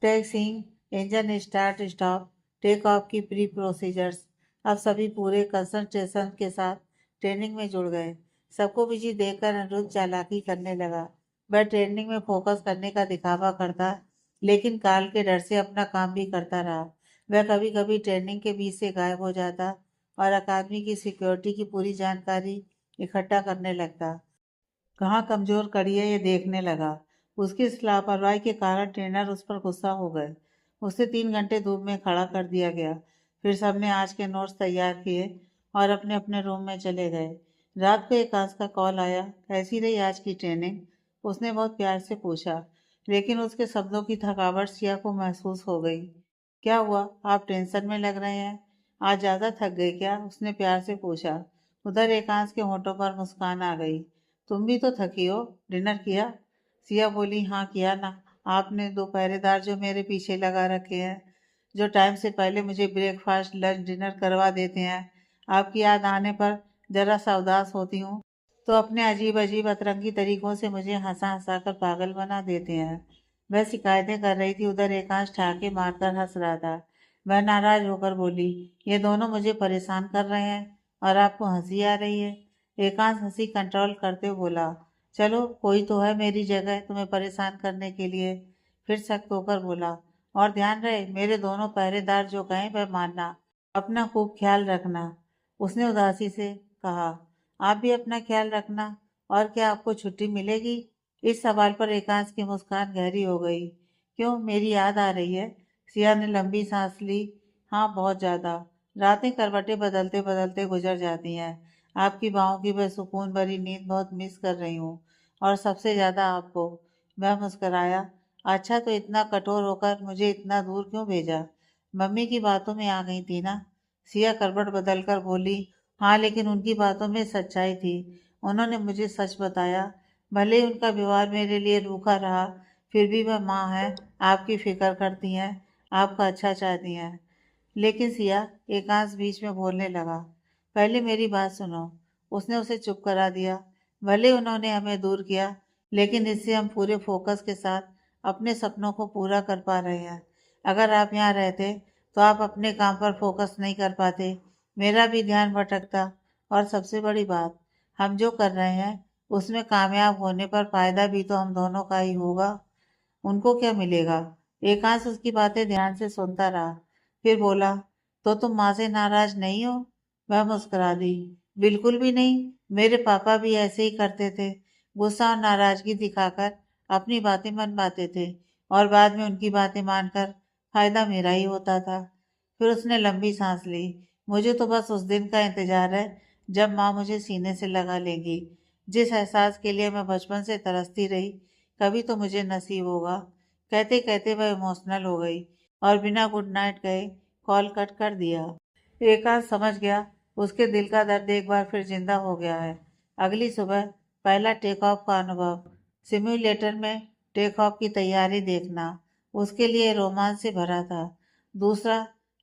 taxiing, engine start stop, take off की प्री प्रोसीजर्स। अब सभी पूरे कंसंट्रेशन के साथ ट्रेनिंग में जुड़ गए। सबको बिजी देखकर अनिरुद्ध चालाकी करने लगा। वह ट्रेनिंग में फोकस करने का दिखावा करता, लेकिन काल के डर से अपना काम भी करता रहा। वह कभी कभी ट्रेनिंग के बीच से गायब हो जाता और अकादमी की सिक्योरिटी की पूरी जानकारी इकट्ठा करने लगता। कहाँ कमजोर कड़ी है ये देखने लगा। उसकी इस लापरवाही के कारण ट्रेनर उस पर गुस्सा हो गए। उसे 3 घंटे धूप में खड़ा कर दिया गया। फिर सबने आज के नोट्स तैयार किए और अपने अपने रूम में चले गए। रात को एकांश का कॉल आया। कैसी रही आज की ट्रेनिंग? उसने बहुत प्यार से पूछा, लेकिन उसके शब्दों की थकावट सिया को महसूस हो गई। क्या हुआ, आप टेंशन में लग रहे हैं? आज ज्यादा थक गए क्या? उसने प्यार से पूछा। उधर एकांश के होठों पर मुस्कान आ गई। तुम भी तो थकी हो, डिनर किया? सिया बोली, हाँ किया ना। आपने दो पहरेदार जो मेरे पीछे लगा रखे हैं, जो टाइम से पहले मुझे ब्रेकफास्ट लंच डिनर करवा देते हैं, आपकी याद आने पर जरा सा उदास होती हूँ तो अपने अजीब अजीब अतरंगी तरीकों से मुझे हंसा हंसा कर पागल बना देते हैं। वह शिकायतें कर रही थी, उधर एकांश ठाके मारकर हंस रहा था। वह नाराज होकर बोली, ये दोनों मुझे परेशान कर रहे हैं और आपको हंसी आ रही है? एकांश हंसी कंट्रोल करते हुए बोला, चलो कोई तो है मेरी जगह तुम्हें परेशान करने के लिए। फिर सख्त होकर बोला, और ध्यान रहे मेरे दोनों पहरेदार जो कहें वह मानना, अपना खूब ख्याल रखना। उसने उदासी से कहा, आप भी अपना ख्याल रखना। और क्या आपको छुट्टी मिलेगी? इस सवाल पर एकांश की मुस्कान गहरी हो गई। क्यों, मेरी याद आ रही है? सिया ने लंबी सांस ली। हाँ, बहुत ज्यादा। रातें करवटें बदलते बदलते गुजर जाती हैं। आपकी बाहों की वह सुकून भरी नींद बहुत मिस कर रही हूँ, और सबसे ज्यादा आपको। वह मुस्कराया। अच्छा, तो इतना कठोर होकर मुझे इतना दूर क्यों भेजा? मम्मी की बातों में आ गई थी ना? सिया करवट बदल कर बोली, हाँ, लेकिन उनकी बातों में सच्चाई थी। उन्होंने मुझे सच बताया। भले ही उनका व्यवहार मेरे लिए रूखा रहा, फिर भी वह माँ है, आपकी फिक्र करती हैं, आपका अच्छा चाहती हैं। लेकिन सिया, एकांश बीच में बोलने लगा, पहले मेरी बात सुनो। उसने उसे चुप करा दिया। भले उन्होंने हमें दूर किया, लेकिन इससे हम पूरे फोकस के साथ अपने सपनों को पूरा कर पा रहे हैं। अगर आप यहाँ रहते तो आप अपने काम पर फोकस नहीं कर पाते, मेरा भी ध्यान भटकता। और सबसे बड़ी बात, हम जो कर रहे हैं उसमें कामयाब होने पर फायदा भी तो हम दोनों का ही होगा। उनको क्या मिलेगा? एकांश उसकी बातें ध्यान से सुनता रहा। फिर बोला, तो तुम माँ से नाराज नहीं हो? वह मुस्कुरा दी, बिल्कुल भी नहीं। मेरे पापा भी ऐसे ही करते थे, गुस्सा और नाराजगी दिखाकर अपनी बातें मनवाते थे, और बाद में उनकी बातें मानकर फायदा मेरा ही होता था। फिर उसने लंबी सांस ली। मुझे तो बस उस दिन का इंतजार है जब माँ मुझे सीने से लगा लेगी। जिस एहसास के लिए मैं बचपन से तरसती रही, कभी तो मुझे नसीब होगा। कहते कहते वह इमोशनल हो गई और बिना गुड नाइट कहे कॉल कट कर दिया। एकांश समझ गया, उसके दिल का दर्द एक बार फिर जिंदा हो गया है। अगली सुबह पहला टेक ऑफ का अनुभव। सिम्युलेटर में टेक ऑफ की तैयारी देखना उसके लिए रोमांच से भरा था। दूसरा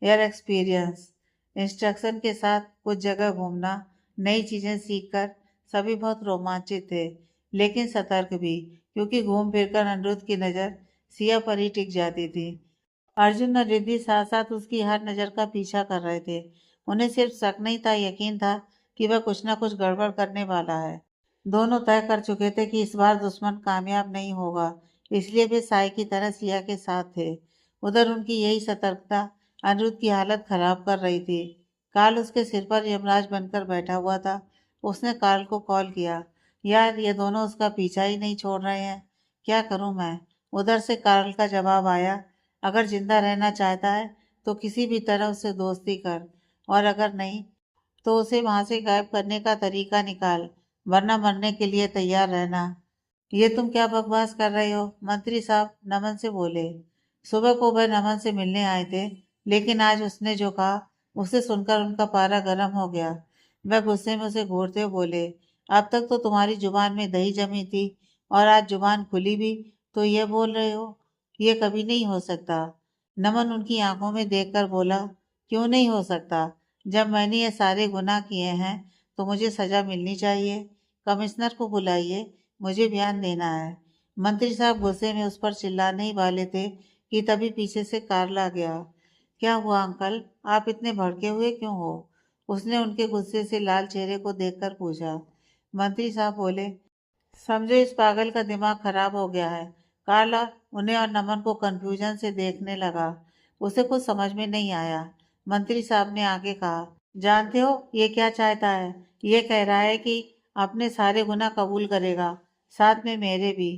एयर एक्सपीरियंस, इंस्ट्रक्शन के साथ कुछ जगह घूमना, नई चीजें सीखकर सभी बहुत रोमांचित थे, लेकिन सतर्क भी, क्योंकि घूम फिरकर अनिरुद्ध की नज़र सिया पर ही टिक जाती थी। अर्जुन और रिद्धि साथ साथ उसकी हर नज़र का पीछा कर रहे थे। उन्हें सिर्फ शक नहीं था, यकीन था कि वह कुछ न कुछ गड़बड़ करने वाला है। दोनों तय कर चुके थे कि इस बार दुश्मन कामयाब नहीं होगा, इसलिए वे साय की तरह सिया के साथ थे। उधर उनकी यही सतर्कता अनिरुद्ध की हालत खराब कर रही थी। काल उसके सिर पर यमराज बनकर बैठा हुआ था। उसने काल को कॉल किया, यार ये दोनों उसका पीछा ही नहीं छोड़ रहे हैं, क्या करूं मैं? उधर से काल का जवाब आया, अगर जिंदा रहना चाहता है तो किसी भी तरह उससे दोस्ती कर, और अगर नहीं तो उसे वहां से गायब करने का तरीका निकाल, वरना मरने के लिए तैयार रहना। ये तुम क्या बकवास कर रहे हो? मंत्री साहब नमन से बोले। सुबह को वह नमन से मिलने आए थे, लेकिन आज उसने जो कहा उसे सुनकर उनका पारा गर्म हो गया। वह गुस्से में उसे घूरते हुए बोले, अब तक तो तुम्हारी जुबान में दही जमी थी, और आज जुबान खुली भी तो ये बोल रहे हो? ये कभी नहीं हो सकता। नमन उनकी आंखों में देखकर बोला, क्यों नहीं हो सकता? जब मैंने ये सारे गुनाह किए हैं तो मुझे सजा मिलनी चाहिए। कमिश्नर को बुलाइए, मुझे बयान देना है। मंत्री साहब गुस्से में उस पर चिल्लाने ही वाले थे कि तभी पीछे से कारला गया। क्या हुआ अंकल, आप इतने भड़के हुए क्यों हो? उसने उनके गुस्से से लाल चेहरे को देखकर पूछा। मंत्री साहब बोले, समझो इस पागल का दिमाग खराब हो गया है। कार्ला उन्हें और नमन को कंफ्यूजन से देखने लगा। उसे कुछ समझ में नहीं आया। मंत्री साहब ने आगे कहा, जानते हो ये क्या चाहता है? ये कह रहा है कि अपने सारे गुनाह कबूल करेगा, साथ में मेरे भी।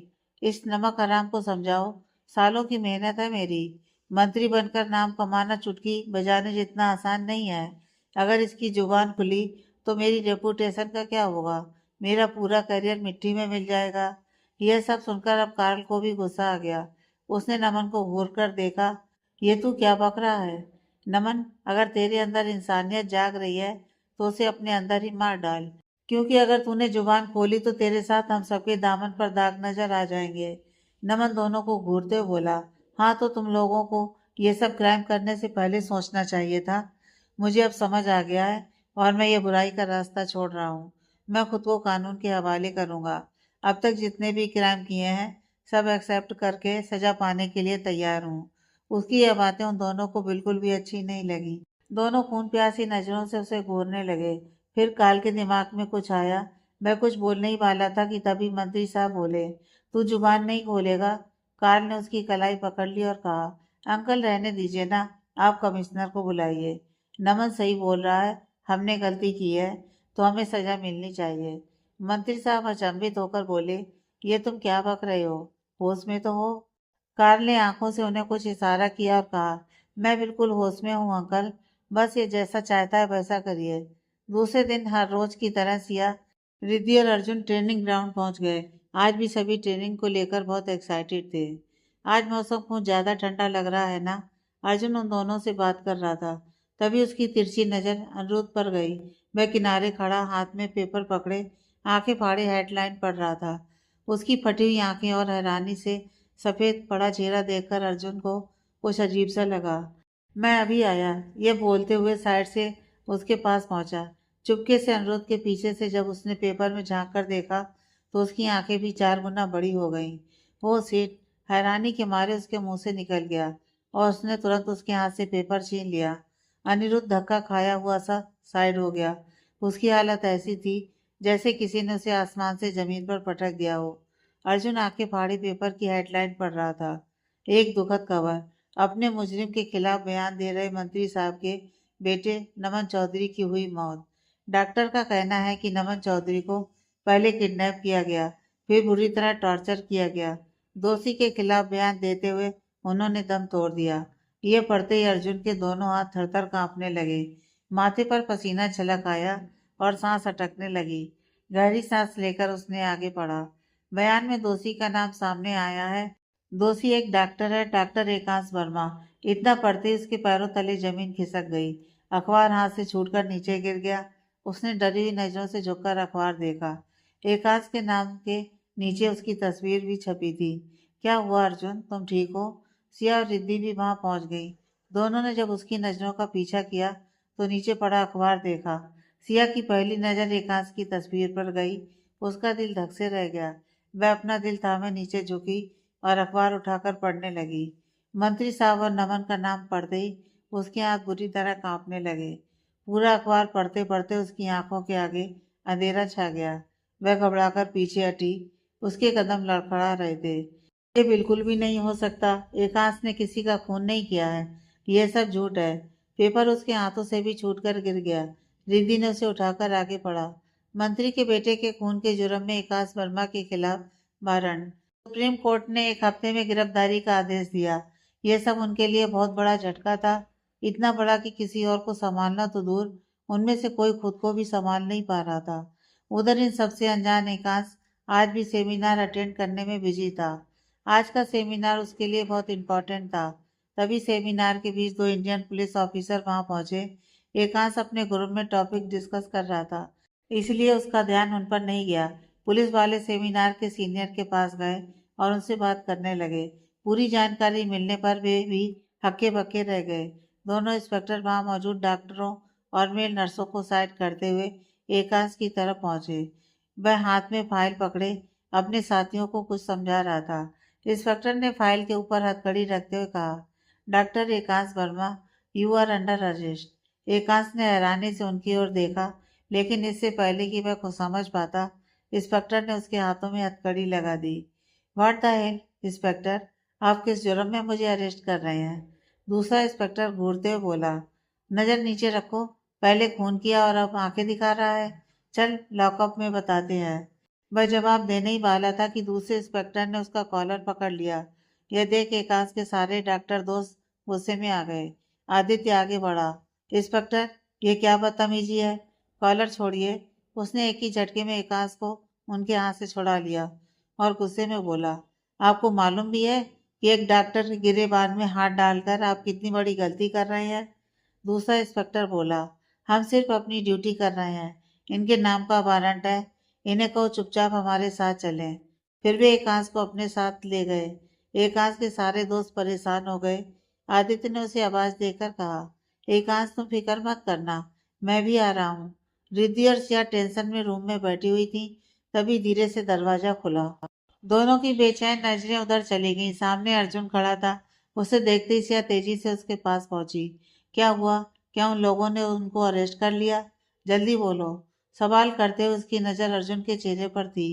इस नमक हराम को समझाओ, सालों की मेहनत है मेरी। मंत्री बनकर नाम कमाना चुटकी बजाने जितना आसान नहीं है। अगर इसकी जुबान खुली तो मेरी रेपुटेशन का क्या होगा? मेरा पूरा करियर मिट्टी में मिल जाएगा। यह सब सुनकर अब कार्ल को भी गुस्सा आ गया। उसने नमन को घूर कर देखा। ये तू क्या बक रहा है? नमन, अगर तेरे अंदर इंसानियत जाग रही है तो उसे अपने अंदर ही मार डाल, क्योंकि अगर तूने जुबान खोली तो तेरे साथ हम सबके दामन पर दाग नजर आ जाएंगे। नमन दोनों को घूरते हुए बोला, हाँ तो तुम लोगों को ये सब क्राइम करने से पहले सोचना चाहिए था। मुझे अब समझ आ गया है और मैं ये बुराई का रास्ता छोड़ रहा हूँ। मैं खुद को कानून के हवाले करूंगा। अब तक जितने भी क्राइम किए हैं सब एक्सेप्ट करके सजा पाने के लिए तैयार हूँ। उसकी यह बातें उन दोनों को बिल्कुल भी अच्छी नहीं लगी। दोनों खून प्यासी नजरों से उसे घूरने लगे। फिर काल के दिमाग में कुछ आया। मैं कुछ बोलने ही वाला था कि तभी मंत्री साहब बोले, तू जुबान नहीं खोलेगा? काल ने उसकी कलाई पकड़ ली और कहा, अंकल रहने दीजिए ना, आप कमिश्नर को बुलाइए। नमन सही बोल रहा है, हमने गलती की है तो हमें सजा मिलनी चाहिए। मंत्री साहब अचंभित होकर बोले, ये तुम क्या बक रहे हो? होश में तो हो? कार्ल ने आंखों से उन्हें कुछ इशारा किया और कहा, मैं बिल्कुल होश में हूँ अंकल, बस ये जैसा चाहता है वैसा करिए। दूसरे दिन हर रोज की तरह सिया, रिद्धि और अर्जुन ट्रेनिंग ग्राउंड पहुंच गए। आज भी सभी ट्रेनिंग को लेकर बहुत एक्साइटेड थे। आज मौसम कुछ ज्यादा ठंडा लग रहा है ना? अर्जुन उन दोनों से बात कर रहा था। तभी उसकी तिरछी नजर अनिरुद्ध पर गई। वह किनारे खड़ा हाथ में पेपर पकड़े आंखें फाड़े हेडलाइन पढ़ रहा था। उसकी फटी हुई आंखें और हैरानी से सफेद पड़ा चेहरा देखकर अर्जुन को कुछ अजीब सा लगा। मैं अभी आया, ये बोलते हुए साइड से उसके पास पहुंचा। चुपके से अनिरुद्ध के पीछे से जब उसने पेपर में झांक कर देखा तो उसकी आंखें भी 4 गुना बड़ी हो गईं। वो सीट हैरानी के मारे उसके मुंह से निकल गया और उसने तुरंत उसके हाथ से पेपर छीन लिया। अनिरुद्ध धक्का खाया हुआ सा साइड हो गया। उसकी हालत ऐसी थी जैसे किसी ने उसे आसमान से जमीन पर पटक दिया हो। अर्जुन आंखें फाड़ी पेपर की हेडलाइन पढ़ रहा था। एक दुखद खबर, अपने मुजरिम के खिलाफ बयान दे रहे मंत्री साहब के बेटे नमन चौधरी की हुई मौत। डॉक्टर का कहना है कि नमन चौधरी को पहले किडनैप किया गया, फिर बुरी तरह टॉर्चर किया गया। दोषी के खिलाफ बयान देते हुए उन्होंने दम तोड़ दिया। ये पढ़ते ही अर्जुन के दोनों हाथ थरथर कांपने लगे। माथे पर पसीना छलक आया और सांस अटकने लगी। गहरी सांस लेकर उसने आगे पढ़ा। बयान में दोषी का नाम सामने आया है। दोषी एक डॉक्टर है, डॉक्टर एकांश वर्मा। इतना पढ़ते ही उसके पैरों तले जमीन खिसक गई। अखबार हाथ से छूटकर नीचे गिर गया। उसने डरी हुई नजरों से झुककर अखबार देखा। एकांश के नाम के नीचे उसकी तस्वीर भी छपी थी। क्या हुआ अर्जुन, तुम ठीक हो? सिया और रिद्धि भी वहां पहुंच गई। दोनों ने जब उसकी नजरों का पीछा किया तो नीचे पड़ा अखबार देखा। सिया की पहली नजर एकांश की तस्वीर पर गई। उसका दिल धक से रह गया। वह अपना दिल थामे नीचे झुकी और अखबार उठाकर पढ़ने लगी। मंत्री साहब और नमन का नाम पढ़ते ही उसके हाथ बुरी तरह कांपने लगे। पूरा अखबार पढ़ते पढ़ते उसकी आंखों के आगे अंधेरा छा गया। वह घबराकर पीछे हटी। उसके कदम लड़खड़ा रहे थे। ये बिल्कुल भी नहीं हो सकता। एकांश ने किसी का खून नहीं किया है। यह सब झूठ है। पेपर उसके हाथों से भी छूटकर गिर गया। रिद्धि ने उसे उठाकर आगे पढ़ा। मंत्री के बेटे के खून के जुर्म में एकांश वर्मा के खिलाफ वारंट। सुप्रीम कोर्ट ने 1 हफ्ते में गिरफ्तारी का आदेश दिया। यह सब उनके लिए बहुत बड़ा झटका था। इतना बड़ा कि किसी और को संभालना तो दूर, उनमें से कोई खुद को भी संभाल नहीं पा रहा था। उधर इन सबसे अनजान एकांश आज भी सेमिनार अटेंड करने में बिजी था। आज का सेमिनार उसके लिए बहुत इम्पोर्टेंट था। तभी सेमिनार के बीच 2 इंडियन पुलिस ऑफिसर वहां पहुंचे। एकांश अपने ग्रुप में टॉपिक डिस्कस कर रहा था, इसलिए उसका ध्यान उन पर नहीं गया। पुलिस वाले सेमिनार के सीनियर के पास गए और उनसे बात करने लगे। पूरी जानकारी मिलने पर वे भी हक्के बक्के रह गए। दोनों इंस्पेक्टर वहां मौजूद डॉक्टरों और मेल नर्सों को साइड करते हुए एकांश की तरफ पहुंचे। वह हाथ में फाइल पकड़े अपने साथियों को कुछ समझा रहा था। इंस्पेक्टर ने फाइल के ऊपर हथकड़ी रखते हुए कहा, doctor Ekansh Verma, you are under arrest. Ekansh ने हैरानी से उनकी ओर देखा, लेकिन इससे पहले कि वह कुछ समझ पाता, इंस्पेक्टर ने उसके हाथों में हथकड़ी लगा दी। व्हाट द हेल इंस्पेक्टर, आप किस जुर्म में मुझे अरेस्ट कर रहे हैं? दूसरा इंस्पेक्टर घूरते हुए बोला। नजर नीचे रखो, पहले खून किया और अब आंखें दिखा रहा है। चल लॉकअप में बताते हैं। वह जवाब देने ही वाला था कि दूसरे इंस्पेक्टर ने उसका कॉलर पकड़ लिया। यह देख एकांश के सारे डॉक्टर दोस्त गुस्से में आ गए। आदित्य आगे बढ़ा। इंस्पेक्टर, ये क्या बदतमीजी है? कॉलर छोड़िए। उसने एक ही झटके में एकांश को उनके हाथ से छुड़ा लिया और गुस्से में बोला, आपको मालूम भी है कि एक डॉक्टर के गिरेबान में हाथ डालकर आप कितनी बड़ी गलती कर रहे हैं? दूसरा इंस्पेक्टर बोला, हम सिर्फ अपनी ड्यूटी कर रहे हैं। इनके नाम का वारंट है। इन्हें कहो चुपचाप हमारे साथ चलें। फिर भी एकांश को अपने साथ ले गए। एकांश के सारे दोस्त परेशान हो गए। आदित्य ने उसे आवाज देकर कहा, एकांश तुम फिक्र मत करना, मैं भी आ रहा हूँ। रिद्धि और सिया टेंशन में रूम में बैठी हुई थी। तभी धीरे से दरवाजा खुला। दोनों की बेचैन नजरें उधर चली गईं। सामने अर्जुन खड़ा था। उसे देखते ही सिया तेजी से उसके पास पहुंची। क्या हुआ? क्या उन लोगों ने उनको अरेस्ट कर लिया? जल्दी बोलो। सवाल करते हुए उसकी नजर अर्जुन के चेहरे पर थी,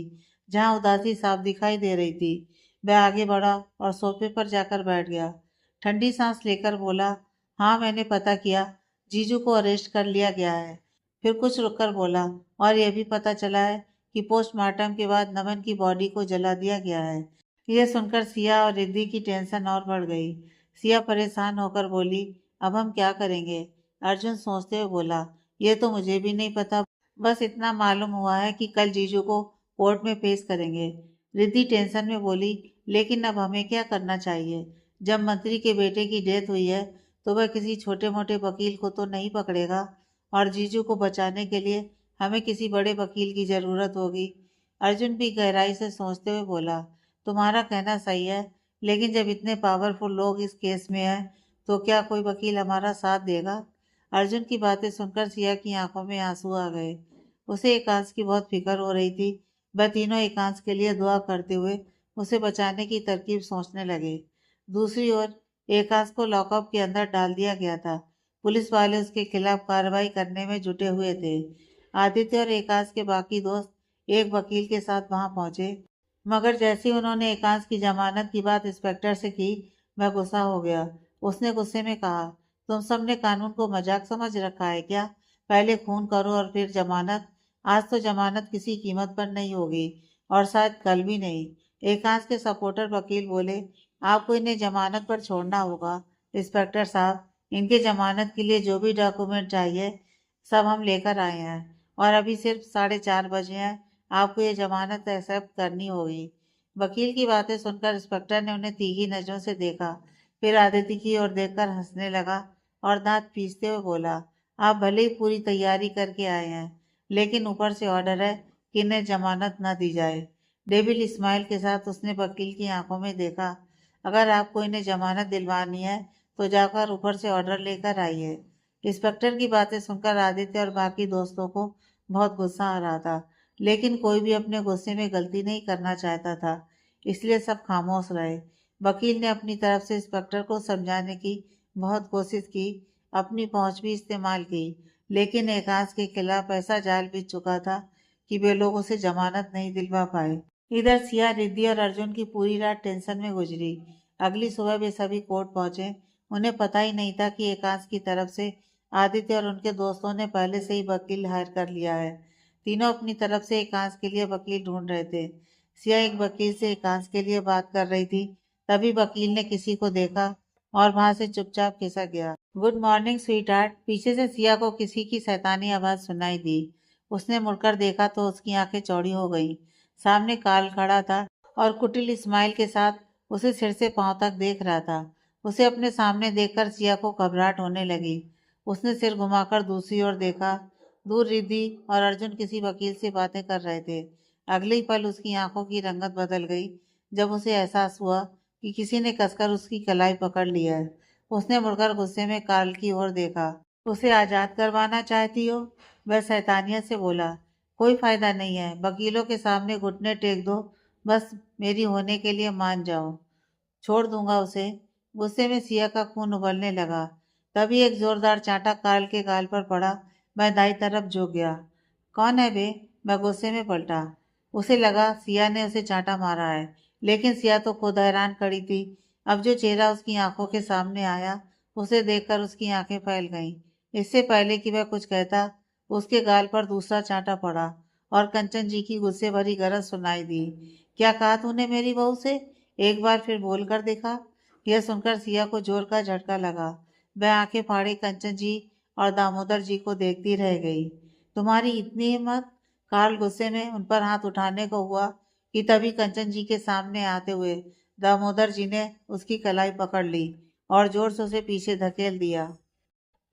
जहां उदासी साफ दिखाई दे रही थी। वह आगे बढ़ा और सोफे पर जाकर बैठ गया। ठंडी सांस लेकर बोला, हाँ मैंने पता किया, जीजू को अरेस्ट कर लिया गया है। फिर कुछ रुककर बोला, और यह भी पता चला है कि पोस्टमार्टम के बाद नमन की बॉडी को जला दिया गया है। यह सुनकर सिया और रिद्धि की टेंशन और बढ़ गई। सिया परेशान होकर बोली, अब हम क्या करेंगे? अर्जुन सोचते हुए बोला, ये तो मुझे भी नहीं पता, बस इतना मालूम हुआ है कि कल जीजू को कोर्ट में पेश करेंगे। रिद्धि टेंशन में बोली, लेकिन अब हमें क्या करना चाहिए? जब मंत्री के बेटे की डेथ हुई है तो वह किसी छोटे मोटे वकील को तो नहीं पकड़ेगा, और जीजू को बचाने के लिए हमें किसी बड़े वकील की जरूरत होगी। अर्जुन भी गहराई से सोचते हुए बोला, तुम्हारा कहना सही है, लेकिन जब इतने पावरफुल लोग इस केस में हैं तो क्या कोई वकील हमारा साथ देगा? अर्जुन की बातें सुनकर सिया की आंखों में आंसू आ गए। उसे एकांश की बहुत फिक्र हो रही थी। वह तीनों एकांश के लिए दुआ करते हुए उसे बचाने की तरकीब सोचने लगे। दूसरी ओर एकांश को लॉकअप के अंदर डाल दिया गया था। पुलिस वाले उसके खिलाफ कार्रवाई करने में जुटे हुए थे। आदित्य और एकांश के बाकी दोस्त एक वकील के साथ वहां पहुंचे, मगर जैसे ही उन्होंने एकांश की जमानत की बात इंस्पेक्टर से की, वह गुस्सा हो गया। उसने गुस्से में कहा, तुम सबने कानून को मजाक समझ रखा है क्या? पहले खून करो और फिर जमानत। आज तो जमानत किसी कीमत पर नहीं होगी, और शायद कल भी नहीं। एकांश के सपोर्टर वकील बोले, आपको इन्हें जमानत पर छोड़ना होगा। इंस्पेक्टर साहब, इनके जमानत के लिए जो भी डॉक्यूमेंट चाहिए सब हम लेकर आए हैं, और अभी सिर्फ 4:30 बजे हैं। आपको ये जमानत एक्सेप्ट करनी होगी। वकील की बातें सुनकर इंस्पेक्टर ने उन्हें तीखी नजरों से देखा, फिर आदित्य की ओर देखकर हंसने लगा और दांत पीसते हुए बोला, आप भले ही पूरी तैयारी करके आए हैं, लेकिन ऊपर से ऑर्डर है कि इन्हें जमानत न दी जाए। डेविल स्माइल के साथ उसने वकील की आंखों में देखा, अगर आपको इन्हें जमानत दिलवानी है तो जाकर ऊपर से ऑर्डर लेकर आइए। इंस्पेक्टर की बातें सुनकर आदित्य और बाकी दोस्तों को बहुत गुस्सा आ रहा था, लेकिन कोई भी अपने गुस्से में गलती नहीं करना चाहता था, इसलिए सब खामोश रहे। वकील ने अपनी तरफ से इंस्पेक्टर को समझाने की बहुत कोशिश की, अपनी पहुंच भी इस्तेमाल की, लेकिन एकांश के खिलाफ ऐसा जाल बिछ चुका था कि वे लोग उसे जमानत नहीं दिलवा पाए। इधर सिया, रिद्धि और अर्जुन की पूरी रात टेंशन में गुजरी। अगली सुबह वे सभी कोर्ट पहुंचे। उन्हें पता ही नहीं था कि एकांश की तरफ से आदित्य और उनके दोस्तों ने पहले से ही वकील हायर कर लिया है। तीनों अपनी तरफ से एकांश के लिए वकील ढूंढ रहे थे। सिया एक वकील से एकांश के लिए बात कर रही थी, तभी वकील ने किसी को देखा और वहां से चुपचाप खिसक गया। Good morning sweet heart. पीछे से सिया को किसी की शैतानी आवाज सुनाई दी। उसने मुड़कर देखा तो उसकी आंखें चौड़ी हो गईं। सामने काल खड़ा था और कुटिल स्माइल के साथ उसे सिर से पांव तक देख रहा था। उसे अपने सामने देखकर सिया को घबराहट होने लगी। उसने सिर घुमाकर दूसरी ओर देखा। दूर रिद्धि और अर्जुन किसी वकील से बातें कर रहे थे। अगले ही पल उसकी आंखों की रंगत बदल गई जब उसे एहसास हुआ कि किसी ने कसकर उसकी कलाई पकड़ ली है। उसने मुड़कर गुस्से में कार्ल की ओर देखा। उसे आजाद करवाना चाहती हो? वह शैतानियत से बोला। कोई फायदा नहीं है, वकीलों के सामने घुटने टेक दो, बस मेरी होने के लिए मान जाओ, छोड़ दूंगा उसे। गुस्से में सिया का खून उबलने लगा। तभी एक जोरदार चांटा कार्ल के गाल पर पड़ा। मैं दाई तरफ झुक गया। कौन है बे? मैं गुस्से में पलटा। उसे लगा सिया ने उसे चांटा मारा है, लेकिन सिया तो खुद हैरान खड़ी थी। अब जो चेहरा उसकी आंखों के सामने आया, उसे देखकर उसकी आंखें फैल गईं। इससे पहले कि वह कुछ कहता, उसके गाल पर दूसरा चांटा पड़ा और कंचन जी की गुस्से भरी गरज सुनाई दी। क्या कहा तूने मेरी बहू से? एक बार फिर बोल कर देखा। यह सुनकर सिया को जोर का झटका लगा। वह आंखें फाड़े कंचन जी और दामोदर जी को देखती रह गई। तुम्हारी इतनी हिम्मत? कार्ल गुस्से में उन पर हाथ उठाने को हुआ कि तभी कंचन जी के सामने आते हुए दामोदर जी ने उसकी कलाई पकड़ ली और जोर से उसे पीछे धकेल दिया।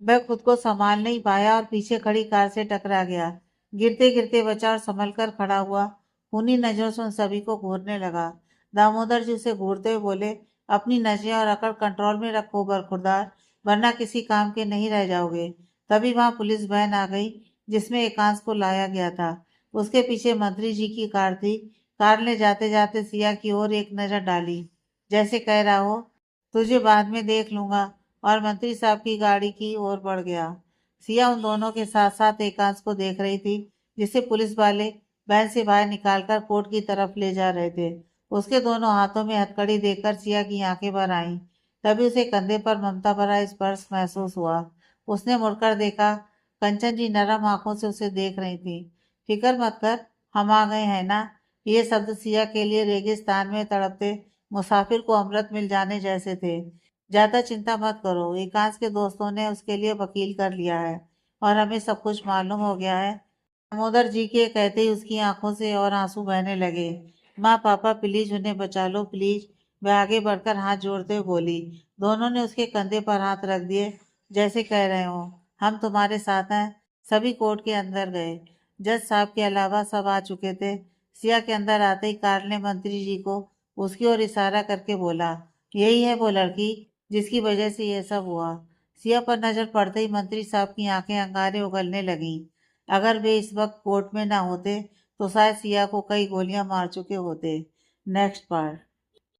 वह खुद को संभाल नहीं पाया और पीछे खड़ी कार से टकरा गया। गिरते गिरते बचा और संभल कर खड़ा हुआ। खूनी नजरों से उन सभी को घूरने लगा। दामोदर जी उसे घूरते हुए बोले, अपनी नजरें और अकड़ कंट्रोल में रखो बरखुरदार, वरना किसी काम के नहीं रह जाओगे। तभी वहां पुलिस वैन आ गई जिसमें एकांश को लाया गया था। उसके पीछे मंत्री जी की कार थी। कार ने जाते जाते सिया की ओर एक नजर डाली, जैसे कह रहा हो तुझे बाद में देख लूंगा, और मंत्री साहब की गाड़ी की ओर बढ़ गया। सिया उन दोनों के साथ साथ एकांश को देख रही थी, जिसे पुलिस वाले वैन से बाहर निकालकर कोर्ट की तरफ ले जा रहे थे। उसके दोनों हाथों में हथकड़ी देखकर सिया की आंखें भर आईं। तभी उसे कंधे पर ममता भरा स्पर्श महसूस हुआ। उसने मुड़कर देखा। कंचन जी नरम आंखों से उसे देख रही थी। फिक्र मत कर, हम आ गए हैं ना। ये शब्द सिया के लिए रेगिस्तान में तड़पते मुसाफिर को अमृत मिल जाने जैसे थे। ज्यादा चिंता मत करो, एकांश के दोस्तों ने उसके लिए वकील कर लिया है और हमें सब कुछ मालूम हो गया है। दामोदर जी के कहते ही उसकी आंखों से और आंसू बहने लगे। माँ पापा प्लीज उन्हें बचा लो प्लीज, वह आगे बढ़कर हाथ जोड़ते हुए बोली। दोनों ने उसके कंधे पर हाथ रख दिए, जैसे कह रहे हो हम तुम्हारे साथ हैं। सभी कोर्ट के अंदर गए। जज साहब के अलावा सब आ चुके थे। सिया के अंदर आते ही कार्ल ने मंत्री जी को उसकी ओर इशारा करके बोला, यही है वो लड़की जिसकी वजह से यह सब हुआ। सिया पर नजर पड़ते ही मंत्री साहब की आंखें अंगारे उगलने लगीं। अगर वे इस वक्त कोर्ट में ना होते तो शायद सिया को कई गोलियां मार चुके होते। Next part.